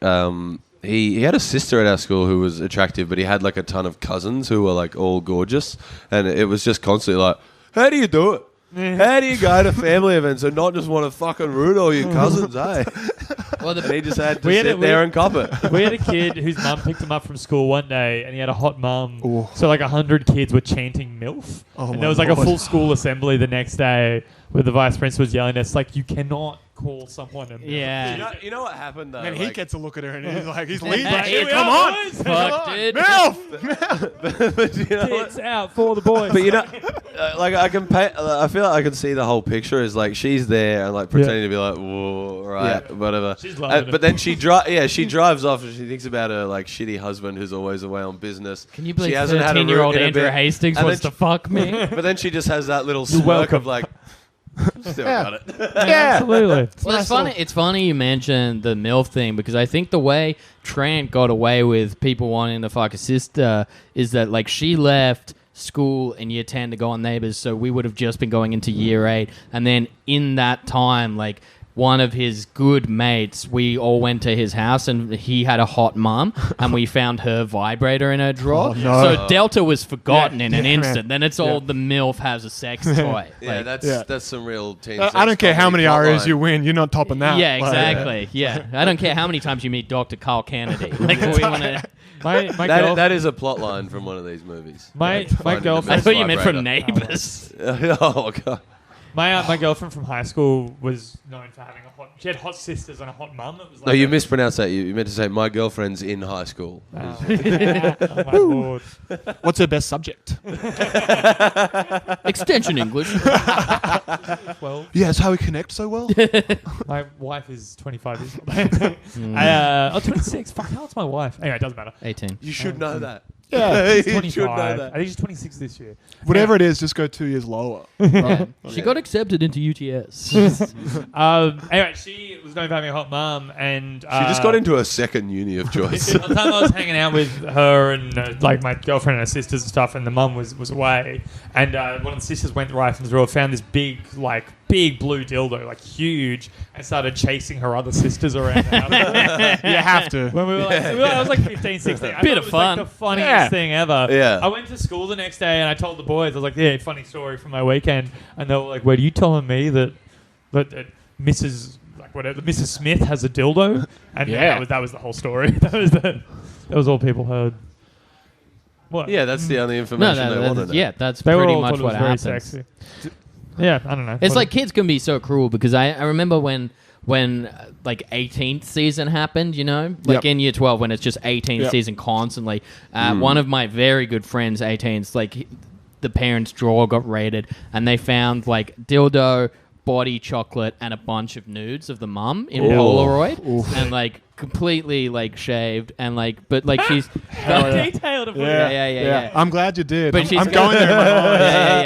he had a sister at our school who was attractive, but he had like a ton of cousins who were like all gorgeous, and it was just constantly like, how do you do it? How do you go to family events and not just want to fucking ruin all your cousins, eh? Well, And he just had to We had sit a- there we- and cop it. We had a kid whose mum picked him up from school one day, and he had a hot mum. Ooh. So like 100 kids were chanting MILF, Oh and my there was like a Lord. full school assembly the next day where the vice principal was yelling. It's like you cannot call someone a MILF. Yeah. You know what happened though? And he Like- gets a look at her, and he's like, he's leading. Hey, Here we Come are, on, boys. Fuck, dude. MILF. but you know what? Tits out for the boys. But you know, like I can pay. I feel like I can see the whole picture. Is like she's there and like pretending to be like, whoa, right, whatever. She's loving But it. then she she drives off and she thinks about her like shitty husband who's always away on business. Can you She believe hasn't had a 13-year-old root in a Andrew bit. Hastings And wants then to fuck me? But then she just has that little smirk welcome. of like, still Yeah. got it. Yeah. Absolutely. Well, it's funny. It's funny you mentioned the MILF thing because I think the way Trent got away with people wanting to fuck his sister is that like she left school in year 10 to go on Neighbours, so we would have just been going into year 8, and then in that time, like one of his good mates, we all went to his house and he had a hot mum and we found her vibrator in her drawer. Oh, no. So Delta was forgotten in an Yeah, instant. man. Then it's all the MILF has a sex toy. Yeah, Like, that's some real teen. I don't care how many RAs you win, you're not topping that. yeah, Like, exactly. Yeah, I don't care how many times you meet Dr. Carl Kennedy. Like we want to. My girl, That is a plot line from one of these movies. My- Like, my finding the girlfriend- I best thought you meant from vibrator. Neighbours. Oh god. my girlfriend from high school was known for having a hot. She had hot sisters and a hot mum. That was like No, you mispronounced that. You meant to say my girlfriend's in high school. Oh, oh my lord. What's her best subject? Extension English. Well, Yeah, that's how we connect so well. my wife is 25 years old. 26. Fuck, how old's my wife? Anyway, it doesn't matter. 18. You should know that. Yeah. you She's should know 25. that. I think she's 26 this year. Whatever it is, just go 2 years lower. Right. She got accepted into UTS. Anyway, she was known for having a hot mum, and She just got into a second uni of choice. the time I was hanging out with her and like my girlfriend and her sisters and stuff, and the mum was away, and one of the sisters went right from the drawer, found this big blue dildo, like huge, and started chasing her other sisters around the house. You have to. When we were like, I was like 15, 16. I Bit thought of it was fun. like the funniest Yeah. thing ever. Yeah. I went to school the next day and I told the boys, I was like, yeah, funny story from my weekend. And they were like, wait, are you telling me that Mrs. like whatever. Mrs. Smith has a dildo, and that was the whole story. That was all people heard. What? Yeah, that's the only information they wanted. Yeah, that's They pretty all much thought it what was very happens. sexy. Yeah, I don't know. It's like kids can be so cruel because I remember when like 18th season happened, you know, like in year 12 when it's just 18th season constantly. One of my very good friends, 18th, like the parents' drawer got raided and they found like dildo, body chocolate, and a bunch of nudes of the mum in Polaroid, and like completely like shaved and like, but like she's detailed. Of yeah. I'm glad you did. But I'm going there in my mind.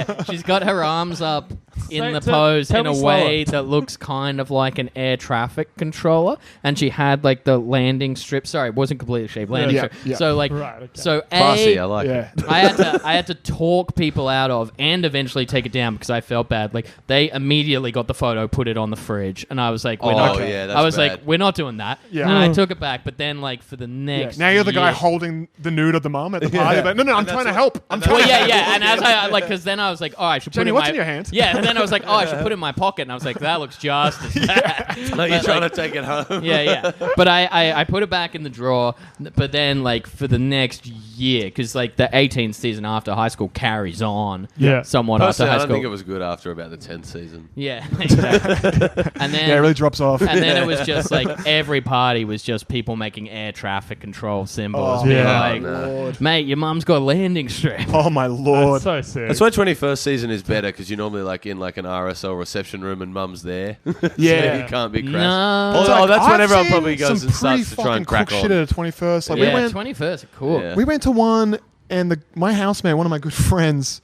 yeah. She's got her arms up in the So pose tell in a me way slower. that looks kind of like an air traffic controller, and she had like the landing strip. Sorry, it wasn't completely shaved. Landing Yeah, strip. yeah. So like, Right, okay. so Classy, I like it. Yeah. I had to talk people out of and eventually take it down because I felt bad. Like they immediately got the photo, put it on the fridge, and I was like, we're not. yeah, that's I was bad. like, we're not doing that. Yeah. And I took it back, but then like for the next Now you're the guy year- holding the nude of the mum at the party. Like, no, I'm trying to help. I'm trying Well, to yeah. And as I like, because then I was like, oh, I should Jenny, put it in what's my in your hand? Yeah, and then I was like, oh, I should put it in my pocket, and I was like, that looks just as bad. Like you're But, trying like, to take it home. yeah. But I put it back in the drawer. But then like for the next year, because like the 18th season after high school carries on. Yeah. Somewhat Personally, after I high don't school. think it was good after about the 10th season. Yeah, exactly. And then Yeah, it really drops off. and then it was just like every party was just people making air traffic control symbols. Oh, being yeah. like, Lord. mate, your mum's got a landing strip. Oh, my Lord. That's so sick. That's why 21st season is better because you're normally like in like an RSL reception room and mum's there. Yeah. So you can't be crashed. No. It's Oh, like, that's when I've everyone seen probably goes some and starts pretty to try and fucking crack crook on. shit at a 21st. Like, Yeah, we went 21st, cool. Yeah. We went to one, and my housemate, one of my good friends,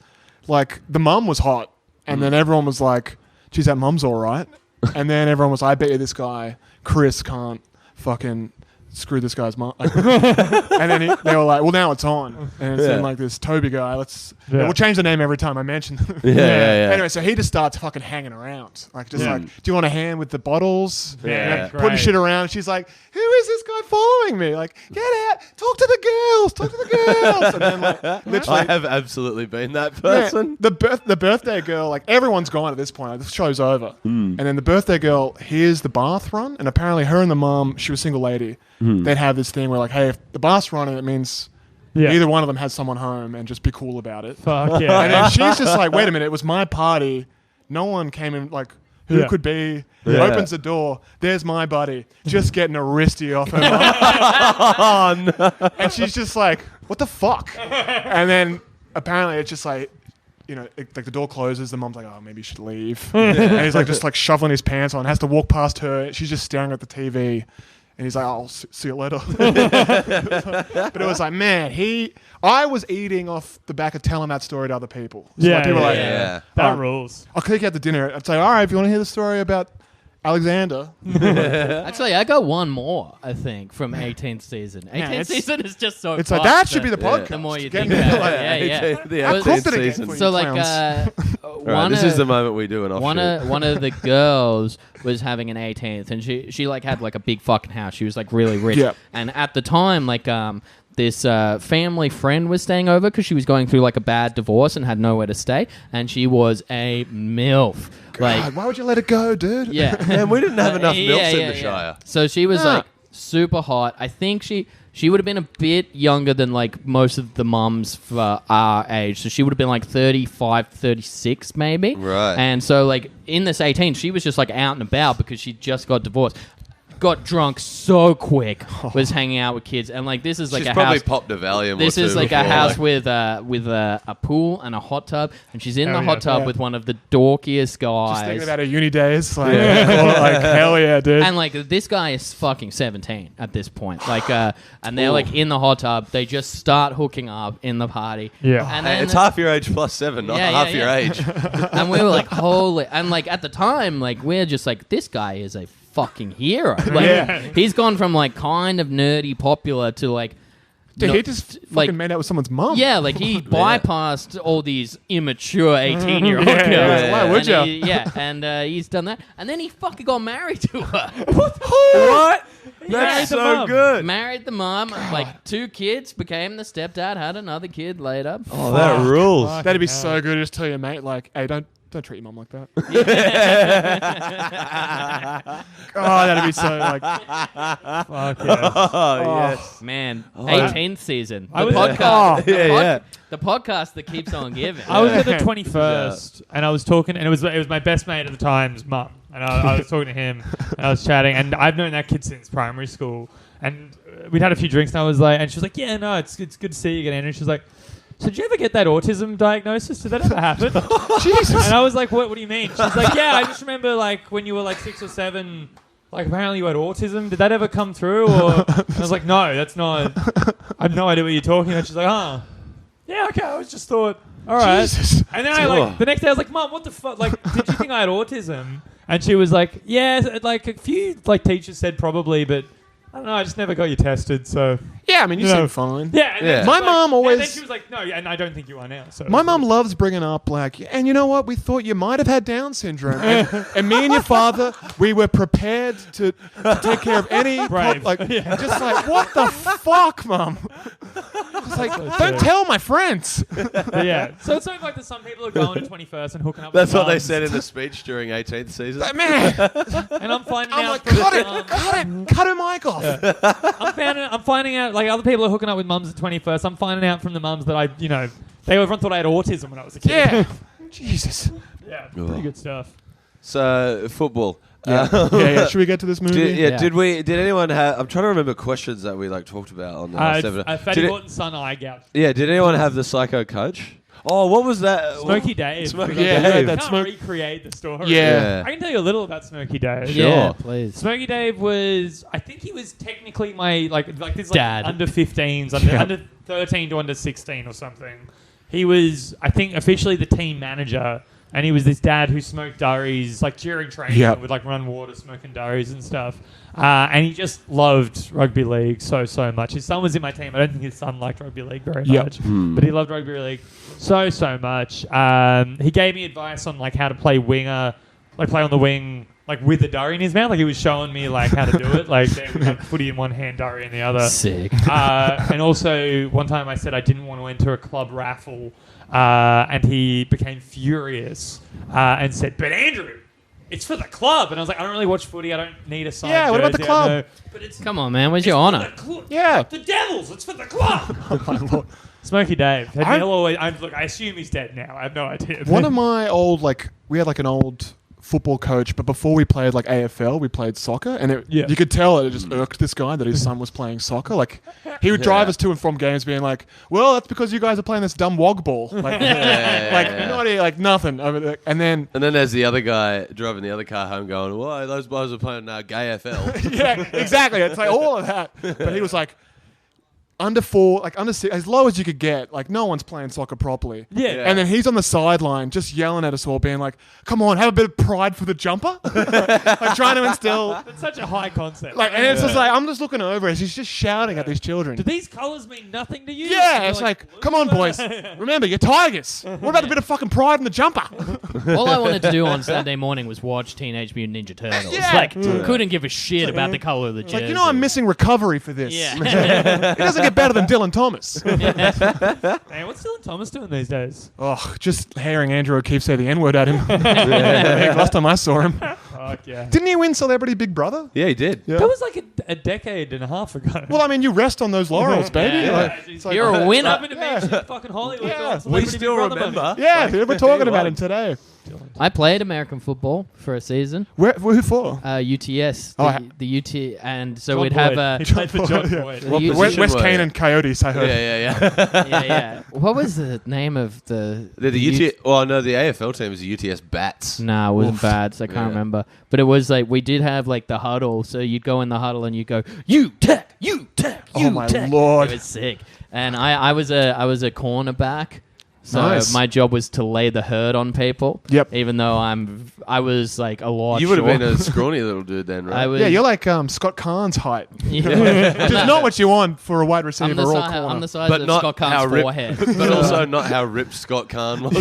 like the mum was hot, and then everyone was like, "Geez, that mum's all right." And then everyone was, "I bet you this guy Chris can't fucking screw this guy's mum." And then they were like, "Well, now it's on," and it's Yeah. in like this Toby guy. Yeah. We'll change the name every time I mention them. Yeah. Anyway, so he just starts fucking hanging around, like just like, "Do you want a hand with the bottles?" Yeah. You know, Great. putting shit around. She's like, "Who is this guy following me?" Like, "Get out! Talk to the girls! Talk to the girls!" And then like, literally, I have absolutely been that yeah, person. the birthday girl, like everyone's gone at this point. Like, the show's over, and then the birthday girl hears the bath run, and apparently her and the mum, she was a single lady. They'd have this thing where like, hey, if the bath's running, it means Yeah. either one of them has someone home, and just be cool about it. Fuck yeah. And then she's just like, wait a minute, it was my party. No one came in, like, who Yeah. could be? Yeah. Opens the door. There's my buddy, just getting a wristy off her mum. Oh, no. And she's just like, what the fuck? And then apparently it's just like, you know, like the door closes, the mom's like, oh, maybe you should leave. And he's like, just like shoveling his pants on, has to walk past her. She's just staring at the TV. And he's like, I'll see you later. But it was like, man, I was eating off the back of telling that story to other people. So Yeah, like, people yeah, were like, Yeah. That rules. I'll take you out to dinner. I'd say, all right, if you want to hear the story about Alexander. Actually, I got one more, I think, from 18th season. 18th it's- season is just so It's like, fucked that should be the Yeah. podcast. the more you Get think me about like- it. Yeah. The I 18th cooked it again season. for you. So like clowns. All right, this is the moment we do an one offshoot. one of the girls was having an 18th, and she like had like a big fucking house. She was like really rich, Yeah. and at the time like this family friend was staying over because she was going through like a bad divorce and had nowhere to stay, and she was a MILF. Like, God, why would you let it go, dude? yeah, Man, we didn't have enough Yeah, milfs in yeah, the yeah. Shire. So she was Nah. like super hot. I think she would have been a bit younger than like most of the mums for our age. So she would have been like 35, 36 maybe. Right. And so like in this 18, she was just like out and about because she just got divorced. Got drunk so quick, was hanging out with kids, and like this is like She's a probably house. popped a Valium This or two is like a before, house like- with a pool and a hot tub, and she's in Hell the hot yeah. tub Yeah. with one of the dorkiest guys. Just thinking about her uni days. Like, like hell yeah, dude. And like this guy is fucking 17 at this point. Like, and they're like in the hot tub. They just start hooking up in the party. Yeah. and Hey, then it's half your age plus 7, not Yeah, half yeah, your yeah. age. and we were like, holy! And like at the time, like we're just like, this guy is a fucking hero. Like, Yeah. he's gone from like kind of nerdy popular to like. Dude, not- he just fucking like made out with someone's mum. yeah, like he bypassed all these immature 18-year-old Yeah, girls. yeah, why would And ya? Yeah, and he's done that, and then he fucking got married to her. What? married That's the so mum. good. Married the mom, like 2 kids, became the stepdad, had another kid later. Oh, that rules. That'd be so good. Just tell your mate, like, hey, don't Don't treat your mum like that. Oh, that'd be so like. Fuck yeah. Oh, yes. Man, Oh, 18th season. The I was- podcast. Yeah. The podcast that keeps on giving. I was at the 21st, and I was talking, and it was my best mate at the time's mum, and I was talking to him, and I was chatting, and I've known that kid since primary school, and we'd had a few drinks, and I was like, and she was like, yeah, no, it's good to see you again, and she was like, so did you ever get that autism diagnosis? Did that ever happen? Jesus. And I was like, what do you mean? She was like, yeah, I just remember like when you were like 6 or 7, like apparently you had autism. Did that ever come through? Or I was like, no, that's not. I have no idea what you're talking about. She's like, oh, yeah, okay. I was just thought, all right. Jesus. And then I the next day I was like, Mum, what the fuck? Like, did you think I had autism? And she was like, yeah, like a few like teachers said probably, but I don't know. I just never got you tested, so. Yeah, I mean, you No. seem fine. Yeah, and Yeah. then My she was mom like, always- And then she was like, no, and I don't think you are now. So My mum loves bringing up like, and you know what? We thought you might have had Down syndrome, and me and your father, we were prepared to take care of any Brave. just like what the fuck, mum? It's like, don't tell my friends. Yeah. So it's like there's some people who are going to 21st and hooking up. That's with what they mums. said in the speech during 18th season. Like, man, And I'm finding I'm out. like, from cut it, mums- cut her mic off. I'm finding out like other people are hooking up with mums at 21st. I'm finding out from the mums that everyone thought I had autism when I was a kid. Yeah, Jesus. Yeah. Oh. Pretty good stuff. So, football. Yeah. Should we get to this movie? Did anyone have? I'm trying to remember questions that we like talked about on the last episode. Fatty Did it- Morton's son eye gouge. Yeah, did anyone have the psycho coach? Oh, what was that? Smoky Dave. Smoky Yeah, Dave. yeah, I that's can't Smoke. recreate the story. Yeah. I can tell you a little about Smoky Dave. Sure. Yeah, please. Smoky Dave was, I think he was technically my, like this Dad. under 15s, Yeah. under 13 to under 16 or something. He was, I think, officially the team manager, and he was this dad who smoked durries, like during training, Yep. would like run water smoking durries and stuff. And he just loved rugby league so much. His son was in my team. I don't think his son liked rugby league very Yep. much, but he loved rugby league so much. He gave me advice on like how to play winger, like play on the wing, like with the durry in his mouth. Like he was showing me like how to do it. Like there we have footy in one hand, durry in the other. Sick. And also one time I said I didn't want to enter a club raffle, and he became furious and said, "But Andrew, it's for the club." And I was like, "I don't really watch footy. I don't need a signed Yeah, what about the jersey. club? I know, but it's Come on, man. Where's it's your for honor? the cl- Yeah. the Devils. It's for the club." Oh, my Lord. Smoky Dave. I- He'll always, look, I assume he's dead now. I have no idea. One of my old, like, we had like an old football coach, but before we played like AFL, we played soccer, and Yeah. you could tell it just irked this guy that his son was playing soccer. Like, he would drive us to and from games, being like, "Well, that's because you guys are playing this dumb wog ball." Like, like nothing. I mean, and then And then there's the other guy driving the other car home going, "Why those boys are playing gay FL?" yeah, exactly. It's like all of that. But he was like, under 4, like under 6, as low as you could get. Like, no one's playing soccer properly. Yeah. And then he's on the sideline just yelling at us all, being like, "Come on, have a bit of pride for the jumper." Like, trying to instill. That's such a high concept. Like, and it's just like, I'm just looking over as he's just shouting at these children. Do these colours mean nothing to you? Yeah, You're it's like, come on, boys. Remember, you're Tigers. What about a bit of fucking pride in the jumper? All I wanted to do on Sunday morning was watch Teenage Mutant Ninja Turtles. Yeah. Like, couldn't give a shit about the color of the It's jersey. like, you know, I'm missing recovery for this. Yeah. It doesn't get better than Dylan Thomas. Man, what's Dylan Thomas doing these days? Oh, just hearing Andrew O'Keefe say the N-word at him. Last time I saw him. Fuck yeah. Didn't he win Celebrity Big Brother? Yeah, he did. Yeah. That was like a decade and a half ago. Well, I mean, you rest on those laurels, baby. Yeah. Like, It's like- You're a It's winner. happened to mention fucking Hollywood. Yeah. on We Celebrity still Big Brother remember. money. yeah, we're talking he about won. him today. I played American football for a season. Who for? UTS. Oh, The UT, and so John we'd have Boyd. He played for John Yeah. Boyd. the UT position West were you? Canaan Coyotes, I heard. Yeah. yeah. What was the name of the? The UT. Oh no, the AFL team is the UTS Bats. Nah, it wasn't Oof. bad, so I can't Yeah. remember. But it was like we did have like the huddle, so you'd go in the huddle and you'd go, "You tech, you tech, you Oh, my tech." Lord. It was sick. And I was a cornerback, so Nice. my job was to lay the herd on people. Yep. Even though I was like a lot. You would have short. been a scrawny little dude then, right? I was. Yeah, you're like Scott Kahn's height. Yeah. Which is not what you want for a wide receiver I'm the, or si- corner. I'm the size but of not Scott how Kahn's ripped, forehead. but also not how ripped Scott Kahn was.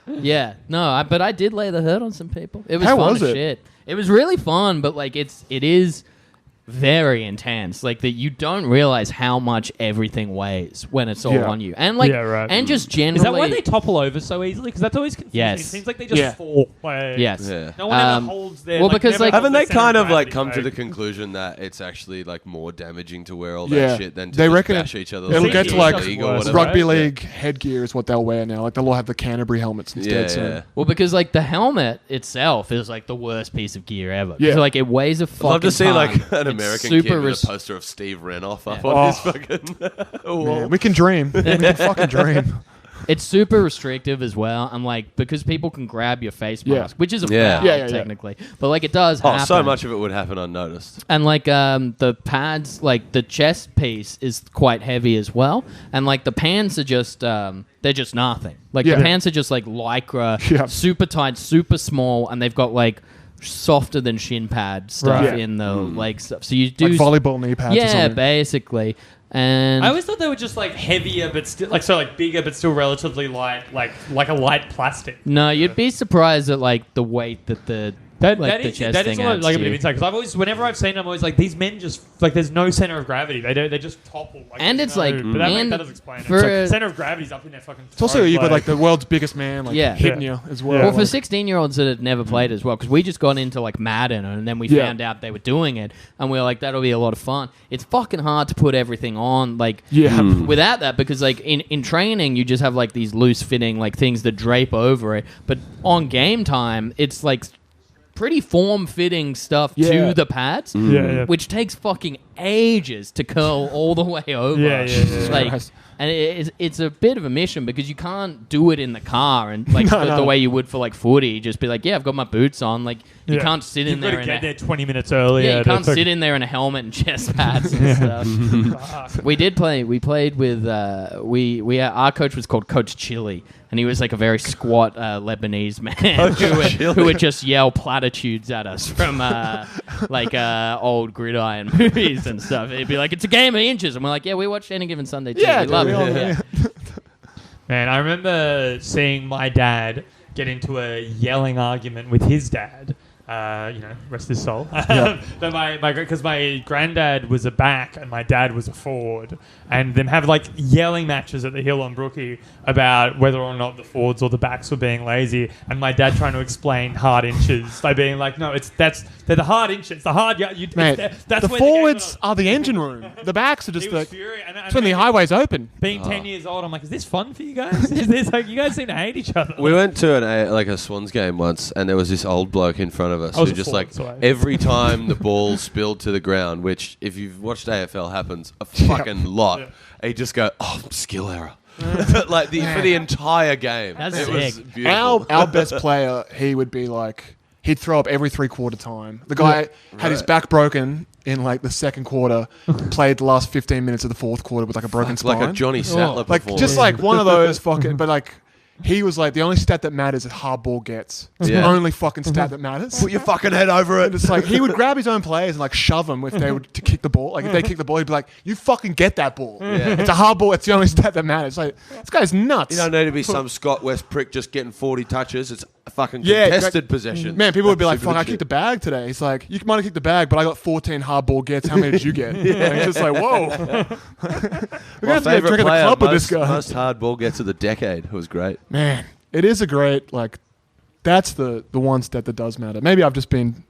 Yeah, no, but I did lay the herd on some people. It was How fun was as it? shit. It was really fun, but like it is very intense. Like that, you don't realize how much everything weighs when it's all Yeah. on you, and like, Yeah, right. and just generally. Is that why they topple over so easily? Because that's always confusing. Yes. It seems like they just fall. Like, Yes. Yeah. No one ever holds their. well, because, never like- holds Haven't their they center kind of of like gravity, come to the like- conclusion that it's actually like more damaging to wear all Yeah. that shit than to They just reckon bash each other? it'll get to like league or whatever, rugby right? league headgear is what they'll wear now. Like they'll all have the Canterbury helmets instead. Yeah, so. yeah. Well, because like the helmet itself is like the worst piece of gear ever. Yeah. So, like it weighs a fucking I'd love to see ton. like an It's American super kid with res- a poster of Steve Renoff up Yeah. on Oh. his fucking wall. Man, we can dream. We can fucking dream. It's super restrictive as well. I'm like, because people can grab your face Yeah. mask, which is a Yeah. foul, Yeah. technically. But like it does Oh, happen. so much of it would happen unnoticed. And like the pads, like the chest piece is quite heavy as well. And like the pants are just they're just nothing. Like Yeah. the pants are just like lycra, Yeah. super tight, super small, and they've got like softer than shin pad stuff Right. in the leg stuff. So you do Like volleyball knee pads or yeah, something. basically. And I always thought they were just like heavier, but still like bigger, but still relatively light, like a light plastic. no, you'd be surprised at like the weight that the That the is chest that is thing a lot, adds like a to bit of you. insight because I've always, whenever I've seen them, I'm always like these men just like there's no center of gravity. They just topple. Like, And there's it's like- but that, and that does explain it. for It's a- like center of gravity's up in their fucking. It's also throat, you've got like the world's biggest man like Yeah. hitting Yeah. you as well. Well, for Like, 16-year-olds that had never played as well, because we just got into like Madden and then we Yeah. found out they were doing it, and we were like, that'll be a lot of fun. It's fucking hard to put everything on, like Yeah. without that, because like in training you just have like these loose fitting like things that drape over it, but on game time it's like pretty form fitting stuff Yeah. to the pads, yeah. which takes fucking ages to curl all the way over. Yeah, yeah, yeah. Like, Christ. and it's a bit of a mission because you can't do it in the car and like No, the no. way you would for like footy. Just be like, yeah, I've got my boots on. Like you Yeah. can't sit in You've there got to in get a, there 20 minutes earlier. yeah, you to can't fucking- sit in there in a helmet and chest pads and stuff. We did play. We played with our coach was called Coach Chili, and he was like a very squat Lebanese man who would just yell platitudes at us from old gridiron movies and stuff. He'd be like, "It's a game of inches," and we're like, "Yeah, we watched Any Given Sunday too. Yeah, we dude, love we it." all- Yeah. Man, I remember seeing my dad get into a yelling argument with his dad. Rest his soul. Because my granddad was a back and my dad was a forward, and them have like yelling matches at the Hill on Brookie about whether or not the forwards or the backs were being lazy, and my dad trying to explain hard inches by being like, no, they're the hard inches, the hard. Mate, that's the when forwards are the engine room. The backs are He just was like furious. And it's when the highway's open. being 10 years old, I'm like, is this fun for you guys? Is this like you guys seem to hate each other? We went to a Swans game once, and there was this old bloke in front of us I was who a just forward, like so I- every time the ball spilled to the ground, which if you've watched AFL happens a fucking lot, he'd just go, "Oh, skill error," like for the entire game. That's it was sick. beautiful. Our best player, he would be like he'd throw up every 3/4 time. The guy had his back broken in like the second quarter, played the last 15 minutes of the fourth quarter with like a broken spine. like a Johnny Sattler Like performance. just like one of those fucking, but like he was like the only stat that matters is hard ball gets. It's the Yeah. only fucking stat that matters. Put your fucking head over it. And it's like he would grab his own players and like shove them if they were to kick the ball. Like if they kick the ball, he'd be like, "You fucking get that ball. Yeah. It's a hard ball. It's the only stat that matters." Like this guy's nuts. You don't need to be some Scott West prick just getting 40 touches. It's a fucking Yeah, contested like- possession. Man, people would be like, Stupid "Fuck, I shit. kicked the bag today." He's like, "You might have kicked the bag, but I got 14 hard ball gets. How many did you get?" Like, it's just like, whoa. We're gonna My have to get a favourite drink at the player, club with most, this guy. most hard ball gets of the decade. It was great. Man, it is a great like. That's the one stat that does matter. Maybe I've just been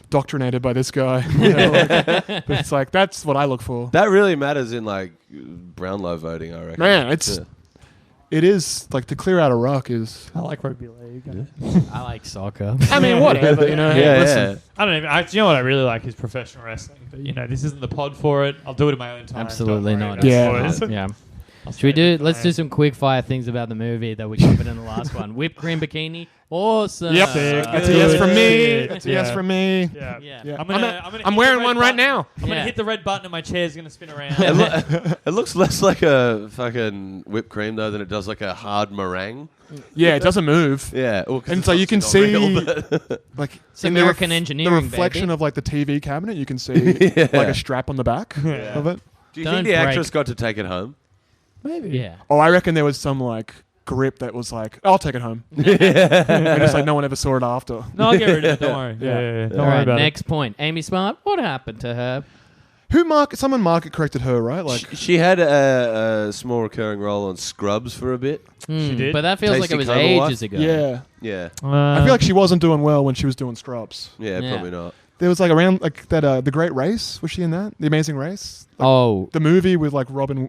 indoctrinated by this guy. You know, like, but it's like that's what I look for. That really matters in like Brownlow voting, I reckon. Man, it's Yeah. it is like to clear out a ruck is. I like rugby league. I like soccer. I mean, whatever, you know. Yeah, listen, yeah. I don't even. You know what I really like is professional wrestling. But this isn't the pod for it. I'll do it in my own time. Absolutely Don't worry not. about it, Yeah. boys. Yeah. I'll Should we stay do? Let's do fine. some quick fire things about the movie that we covered in the last one. Whipped cream bikini, awesome. Yep, Sick. that's a yes from me. Shit. That's a yes Yeah. from me. Yeah. Yeah. Yeah. I'm gonna I'm hit wearing the red one right button. now. I'm gonna Yeah. hit the red button and my chair's gonna spin around. It looks less like a fucking whipped cream though than it does like a hard meringue. Yeah, it doesn't move. Yeah, well, 'cause And it's so you can obviously see, not real, but- like It's in the American engineering, the reflection baby. of like the TV cabinet, you can see like a strap on the back of it. Do you Don't think the break. actress got to take it home? Maybe. Yeah. Oh, I reckon there was some like grip that was like, I'll take it home. And it's like no one ever saw it after. No, I'll get rid of it. Don't worry. Yeah. Don't All worry right, about next point. Amy Smart, what happened to her? Someone market corrected her, right? Like, She had a small recurring role on Scrubs for a bit. She did? But that feels like Tasty it was Coma ages Wife? ago. yeah. Yeah. it. I feel like she wasn't doing well when she was doing Scrubs. Yeah, Yeah. probably not. There was like around like that, The Great Race. Was she in that? The Amazing Race? Like, Oh. the movie with like Rowan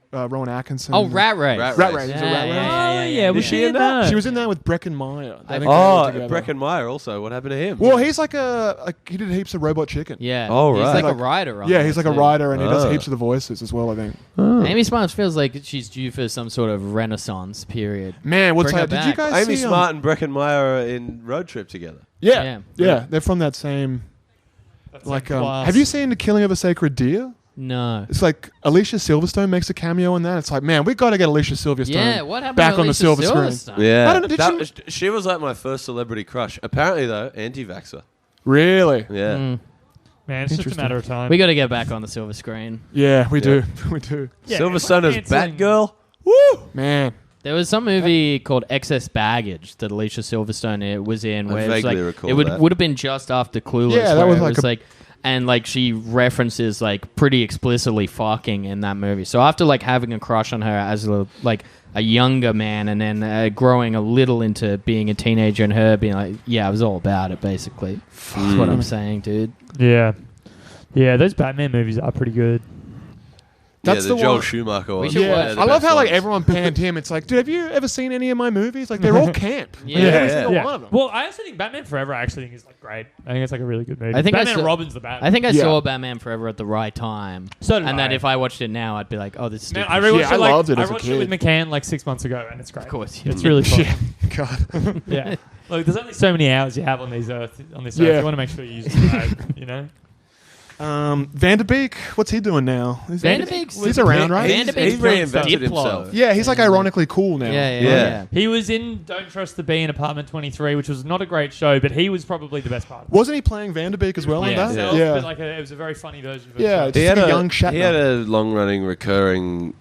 Atkinson. Oh, Rat Race. Rat Rat Race. Race. Is it Rat Race? yeah. Was she in that? She was in that with Breckin Meyer. I think they Oh, were together. Breckin Meyer also. What happened to him? Well, he's like he did heaps of Robot Chicken. Yeah. Oh, He's right. like a writer on Yeah, that he's like a too. writer and he does Oh. heaps of the voices as well, I think. Amy Smart feels like she's due for some sort of renaissance period. Man, what's Bring her that? Did you back. guys Amy see Smart and Breckin Meyer are in Road Trip together. Yeah. Yeah. They're from that same That's like class. have you seen The Killing of a Sacred Deer? No. It's like Alicia Silverstone makes a cameo in that. It's like, man, we got to get Alicia Silverstone. Yeah, what happened back to on the Alicia silver screen. Silverstone? Yeah. I don't know, did she was like my first celebrity crush. Apparently, though, anti-vaxxer. Really? Yeah. Mm. Man, it's just a Interesting. matter of time. We got to get back on the silver screen. Yeah, we do. We do. Yeah, Silverstone as dancing. Batgirl. Woo! Man. There was some movie called Excess Baggage that Alicia Silverstone was in, I where it was vaguely like recall it would that. would have been just after Clueless. Yeah, that where was it like was a- like, and like she references like pretty explicitly fucking in that movie. So after like having a crush on her as a younger man, and then growing a little into being a teenager, and her being like, yeah, I was all about it. Basically, that's what I'm saying, dude. Yeah. Yeah, those Batman movies are pretty good. That's yeah, the the Joel one- Schumacher one. should Yeah, watch the I love best how like ones. everyone panned him. It's like, dude, have you ever seen any of my movies? Like, they're all camp. Yeah. Like, every Yeah. single one of them. Well, I also think Batman Forever I actually think is like great. I think it's like a really good movie. I think Batman I saw- Robin's the Batman. I think I Yeah. saw Batman Forever at the right time. So did and that I. if I watched it now, I'd be like, oh, this is Man, stupid. I rewatched Yeah, I it like loved it I as a watched it with kid. McCann like 6 months ago, and it's great. Of course you It's did. really fun. Yeah. God. Yeah. Look, there's only so many hours you have on these earth. On this Yeah. earth, you want to make sure you use it right. You know. Vanderbeek, what's he doing now? Vanderbeek's He's around, right? Vanderbeek's He's playing reinvented Diplo. himself. Yeah, he's like ironically cool now. Yeah. Yeah. He was in Don't Trust the Bee in Apartment 23, which was not a great show, but he was probably the best part of it. Wasn't he playing Vanderbeek as well in Playing that? himself, Yeah. but like it was a very funny version of Yeah, himself. Just like a young Shatner. He had a long-running, recurring,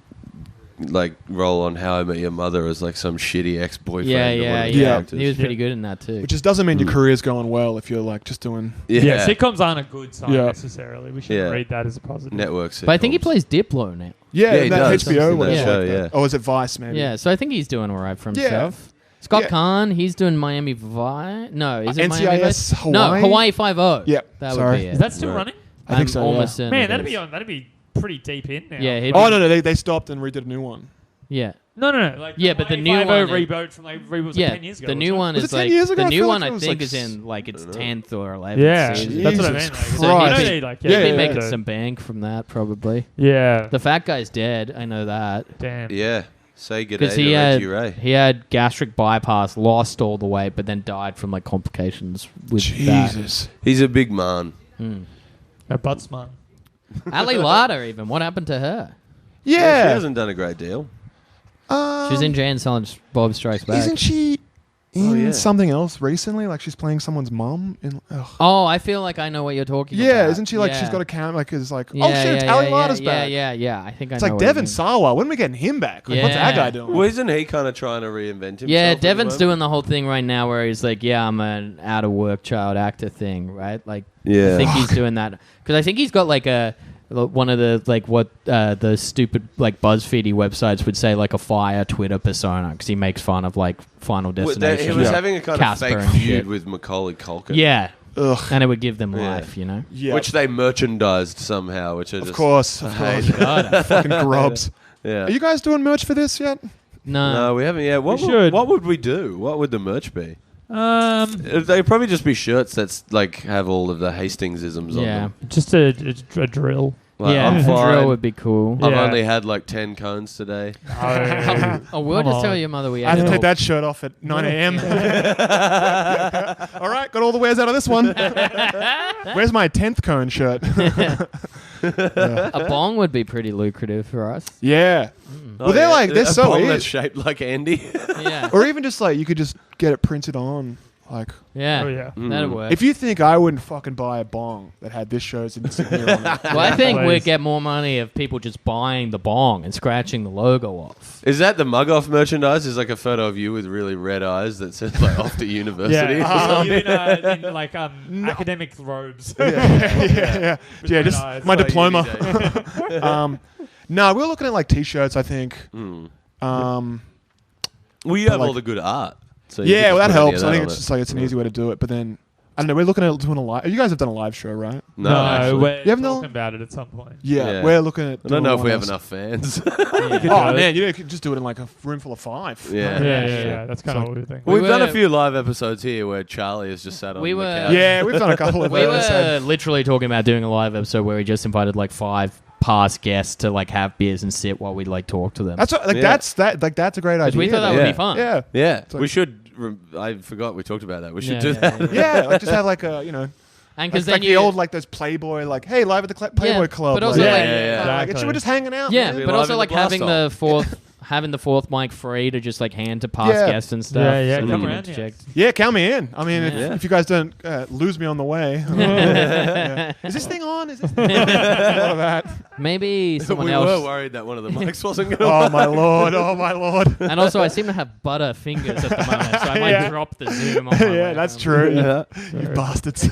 like role on How I Met Your Mother as like some shitty ex-boyfriend. Yeah, of one yeah, of the yeah. characters. He was pretty good in that too. Which just doesn't mean your career's going well if you're like just doing. Yeah, sitcoms aren't a good sign Yeah. necessarily. We shouldn't Yeah. read that as a positive. network sitcoms. But I think he plays Diplo now. Yeah, Yeah, he in that does. HBO In one. that Yeah. show, Like that. yeah. Oh, is it Vice? Maybe. Yeah, so I think he's doing all right for Yeah. himself. Scott Yeah. Kahn, he's doing Miami Vice. No, is it Miami NCIS Vice? Hawaii? No, Hawaii 5-0. Yep, That sorry. would be it. Is that still Right. running? I think I'm so. almost certain Man, it that'd is. be pretty deep in now. Yeah, he'd Oh be- no, they stopped and redid a new one. Yeah. No. Like Yeah, but the new Hawaii one- reboot from like was Yeah, 10 years ago. the new wasn't one Was is it 10 like years ago? the I new feel one. like I it was think like is in like its 10th or 11th it? Yeah, season. that's what I Jesus mean. Like, So Christ. he'd you be, know, like, he'd yeah, be yeah, making yeah. some bank from that probably. Yeah. The fat guy's dead. I know that Damn. Yeah. Say good day because to he Reggie Ray. had gastric bypass, lost all the weight, but then died from like complications with Jesus. He's a big man. that. A butt smart. Ali Larder, even what happened to her? She Yeah. hasn't done a great deal. She was in Jay and Silent Bob Strikes Back. Isn't she in Oh, yeah. something else recently? Like she's playing someone's mum in. Ugh. Oh, I feel like I know what you're talking about. Yeah, isn't she like Yeah. she's got a camera? Like is like Yeah, oh shit, it's yeah, Ali yeah, Larder's yeah, back. Yeah. I think I It's know like what you Devon mean. Sawa. When are we getting him back? Like, what's that Yeah. guy doing? Well, isn't he kind of trying to reinvent himself? Yeah, at the Devon's moment? doing the whole thing right now where he's like, yeah, I'm an out of work child actor thing, right? Like, Yeah. I think he's doing that because I think he's got like one of the like what the stupid like BuzzFeedy websites would say like a fire Twitter persona because he makes fun of like Final Well, Destination. he was Yeah. having a kind Casper of fake and feud shit. with Macaulay Culkin. Yeah, Ugh. and it would give them Yeah. life, you know. Yeah. Which they merchandised somehow, which I of just course. hate. Fucking grubs. Yeah. Are you guys doing merch for this yet? No, we haven't yet. What We would, should. what would we do? What would the merch be? They'd probably just be shirts that's like have all of the Hastings-isms on Yeah, them. Just a drill. Like, yeah. I'm A fine. drill would be cool. I've Yeah. only had like 10 cones today. Oh, we'll Come just on. tell your mother we I had to ate take all- that shirt off at 9 a.m. All right, got all the wares out of this one. Where's my 10th cone shirt? A bong would be pretty lucrative for us. Yeah. Oh, Well, they're like, they're a so bong easy. that's shaped like Andy. Yeah. Or even just like, you could just get it printed on. Like, Yeah. Oh, yeah. That'll work. if you think I wouldn't fucking buy a bong that had this show's insignia on it. well, I think Please. we'd get more money if people just buying the bong and scratching the logo off. Is that the mug off merchandise? Is like a photo of you with really red eyes that says like off to university. Yeah, you in like academic robes. yeah. With Yeah, red just eyes. my Like diploma. uni day. No, we're looking at like t-shirts, I think. Well, you have like- all the good art. So you Yeah, can well, just that put any helps. of I think on it's it. just like it's an easy way to do it. But then I don't know. We're looking at doing a live. You guys have done a live show, right? No, No, actually. we're You have no- talking about it at some point. Yeah. We're looking at. I don't doing know if we one have of enough fans. You could those. do Oh it. man, you could just do it in like a room full of 5. Yeah. Yeah. That's kind of what we think. We We've done a were- few live episodes here where Charlie has just sat on We the were- couch. Yeah, we've done a couple of We those. were literally talking about doing a live episode where we just invited like 5 past guests to like have beers and sit while we like talk to them. That's what, like Yeah. that's a great 'Cause idea. we thought that Yeah. would be fun. Yeah. Yeah, like- we should. I forgot we talked about that. We should Yeah, do yeah, that. Yeah, like just have like a And like, because then like the old like those Playboy like hey live at the Playboy Club. but also, like, like- Exactly. we're just hanging out. yeah, man. Be but live also in like the blast having hole. the fourth mic free to just like hand to past Yeah. guests and stuff. Yeah, so come we can around, yeah. interject. Yeah, count me in. I mean, Yeah. if you guys don't lose me on the way. Yeah. Is this thing on? Is this thing on? A lot of that. Maybe someone we else. were worried that one of the mics wasn't going to Oh my lord! Oh my lord! And also, I seem to have butter fingers at the moment, so I might Yeah. drop the Zoom on my way Yeah, that's home. true. Yeah. You bastards.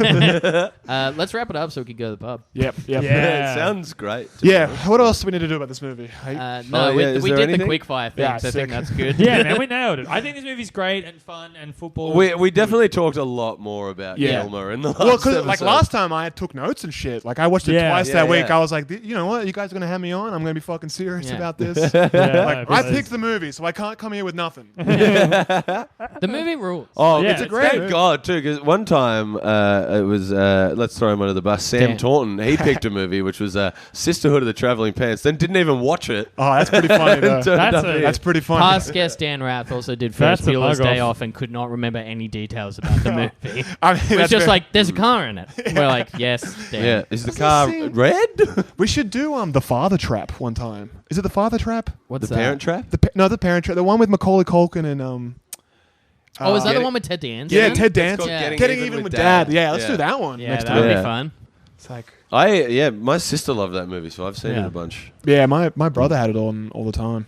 Let's wrap it up so we can go to the pub. Yep. Yeah. It sounds great. to be Yeah. honest. What else do we need to do about this movie? Hey? No, Oh, we, yeah, is we there did the anything? quick fire thing, Yeah, so I think sick. that's good. Yeah, man, we nailed it. I think this movie's great and fun and football. We definitely talked a lot more about Yeah. Kilmer in the last Well, because like episode. last time I took notes and shit. Like I watched it Yeah. twice Yeah, that week. yeah. I was like, you know what? You guys are gonna have me on. I'm gonna be fucking serious Yeah. about this. Yeah, Like I please. picked the movie, so I can't come here with nothing. The movie rules. Oh, Yeah, it's a it's great good. God too. Because one time it was let's throw him under the bus. Sam Dan. Taunton. He picked a movie which was Sisterhood of the Traveling Pants. Then didn't even watch it. Oh, that's pretty funny though. That's pretty funny. Past guest Dan Rath also did That's Ferris a Bueller's mug Day off. Off and could not remember any details about the movie. I mean, It's that's just very- like, there's a car in it. We're like, yes, Dan. Yeah, is the What's car that scene? red? we should do the Father Trap one time. Is it the Father Trap? What's The that? Parent Trap. No, the Parent Trap. The one with Macaulay Culkin and Oh, is that the Getting- one with Ted Danson? Yeah, in it? Ted It's Danson. called Yeah. Getting even with Dad. Yeah, let's do that one. Yeah, next that time. would Yeah. be fun. It's like, My sister loved that movie, so I've seen Yeah. it a bunch. yeah, my brother had it on all the time.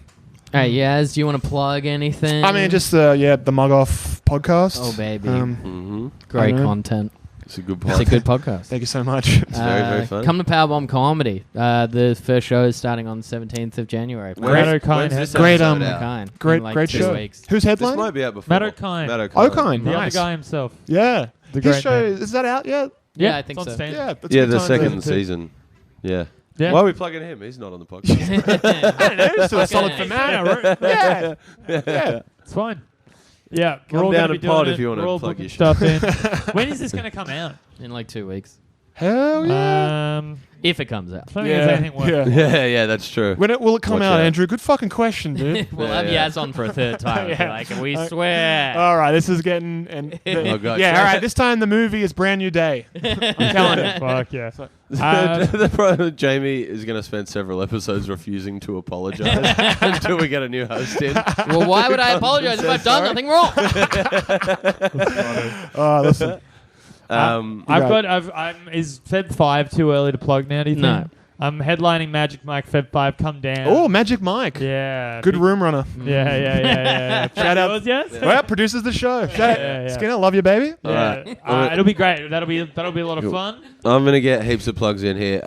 Hey, Yaz, do you want to plug anything? I mean, just the Mug Off podcast. Oh, baby. Mm-hmm. Great I know. content. It's a good It's a podcast. good podcast. Thank you so much. It's very fun. Come to Powerbomb Comedy. The first show is starting on the 17th of January. Matt O'Kine When's has this Great, episode um, out? Kind. great, in like great 2 show. weeks. Who's This headlining? might be out before. Matt O'Kine. Matt O'Kine. O'Kine. The Nice. other guy himself. Yeah. The His great show man. is that out yet? Yeah, I think it's on so. Stand. Yeah. That's Yeah, a good the time second to- season. Yeah. Yeah. Why are we plugging him? He's not on the podcast. I don't know. Just do a solid for Matt. Yeah. Yeah. It's fine. Yeah, Come we're all down gonna and be pod doing if you it. wanna We're all plug booking your stuff in. When is this going to come out? In like 2 weeks. Hell yeah. If it comes out. Let me get anything work. yeah. yeah, that's true. When will it come Watch out, out. Andrew? Good fucking question, dude. We'll Yeah, have yeah. Yaz on for a third time. and be Yeah. like, we swear. All right, this is getting Oh, God. yeah. All right, this time the movie is Brand New Day. I'm telling you. Fuck yeah. The problem, Jamie is going to spend several episodes refusing to apologize until we get a new host in. Well, why would I apologize if I've done nothing wrong? Oh, listen. Is Feb 5 too early to plug now, do you think? No. I'm headlining Magic Mike Feb 5. Come down. Oh, Magic Mike. Yeah. Good big- room runner. Yeah. Shout out. Yours, yes? Well, produces the show. Shout Yeah. Skinner, love you, baby. All right. It'll be great. That'll be a lot of fun. I'm going to get heaps of plugs in here.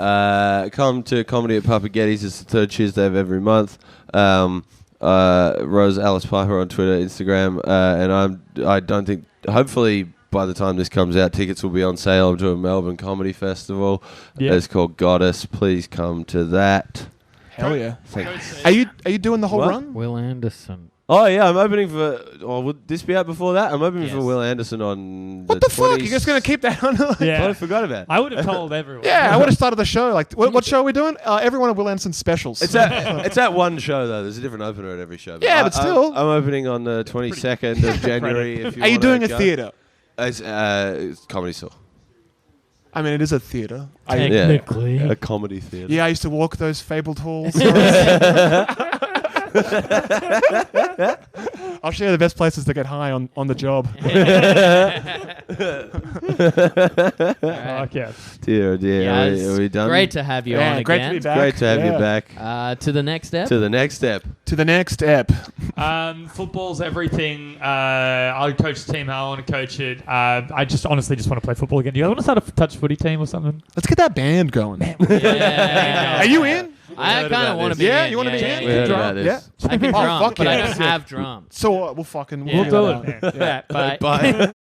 Come to Comedy at Papa Getty's. It's the third Tuesday of every month. Rose Alice Piper on Twitter, Instagram, and I don't think, hopefully by the time this comes out, tickets will be on sale to a Melbourne Comedy Festival. Yeah. It's called Goddess. Please come to that. Hell yeah. Are you doing the whole What? run? Will Anderson. Oh yeah, I'm opening for. Oh, would this be out before that? I'm opening for Yes. Will Anderson on. What the fuck? You're just gonna keep that on? Yeah. I forgot about it. I would have told everyone. Yeah, I would have started the show. Like, what show are we doing? Every one of Will Anderson's specials. It's at one show though. There's a different opener at every show. Yeah, but still. I'm opening on the 22nd of January. If you Are you wanna doing a go. theater? It's Comedy Store. I mean, it is a theater. Technically. A comedy theater. Yeah, I used to walk those fabled halls. I'll show you the best places to get high on the job. Fuck yeah. Dear, oh dear. Yes. Are we done? Great to have you on great again. to be back. Great to have you Yeah. back. To the next step. To the next step. To the next step. Football's everything. I coach the team how I want to coach it. I just honestly just want to play football again. Do you guys want to start a touch footy team or something? Let's get that band going. Yeah. Are you in? I heard kind about of want to this. be Yeah, in. you want to be in? We heard about Yeah. this. I can Oh, drum, fuck but yeah. I don't have drums. So we'll fucking Yeah. figure We'll that do out. it, man. Bye. Bye.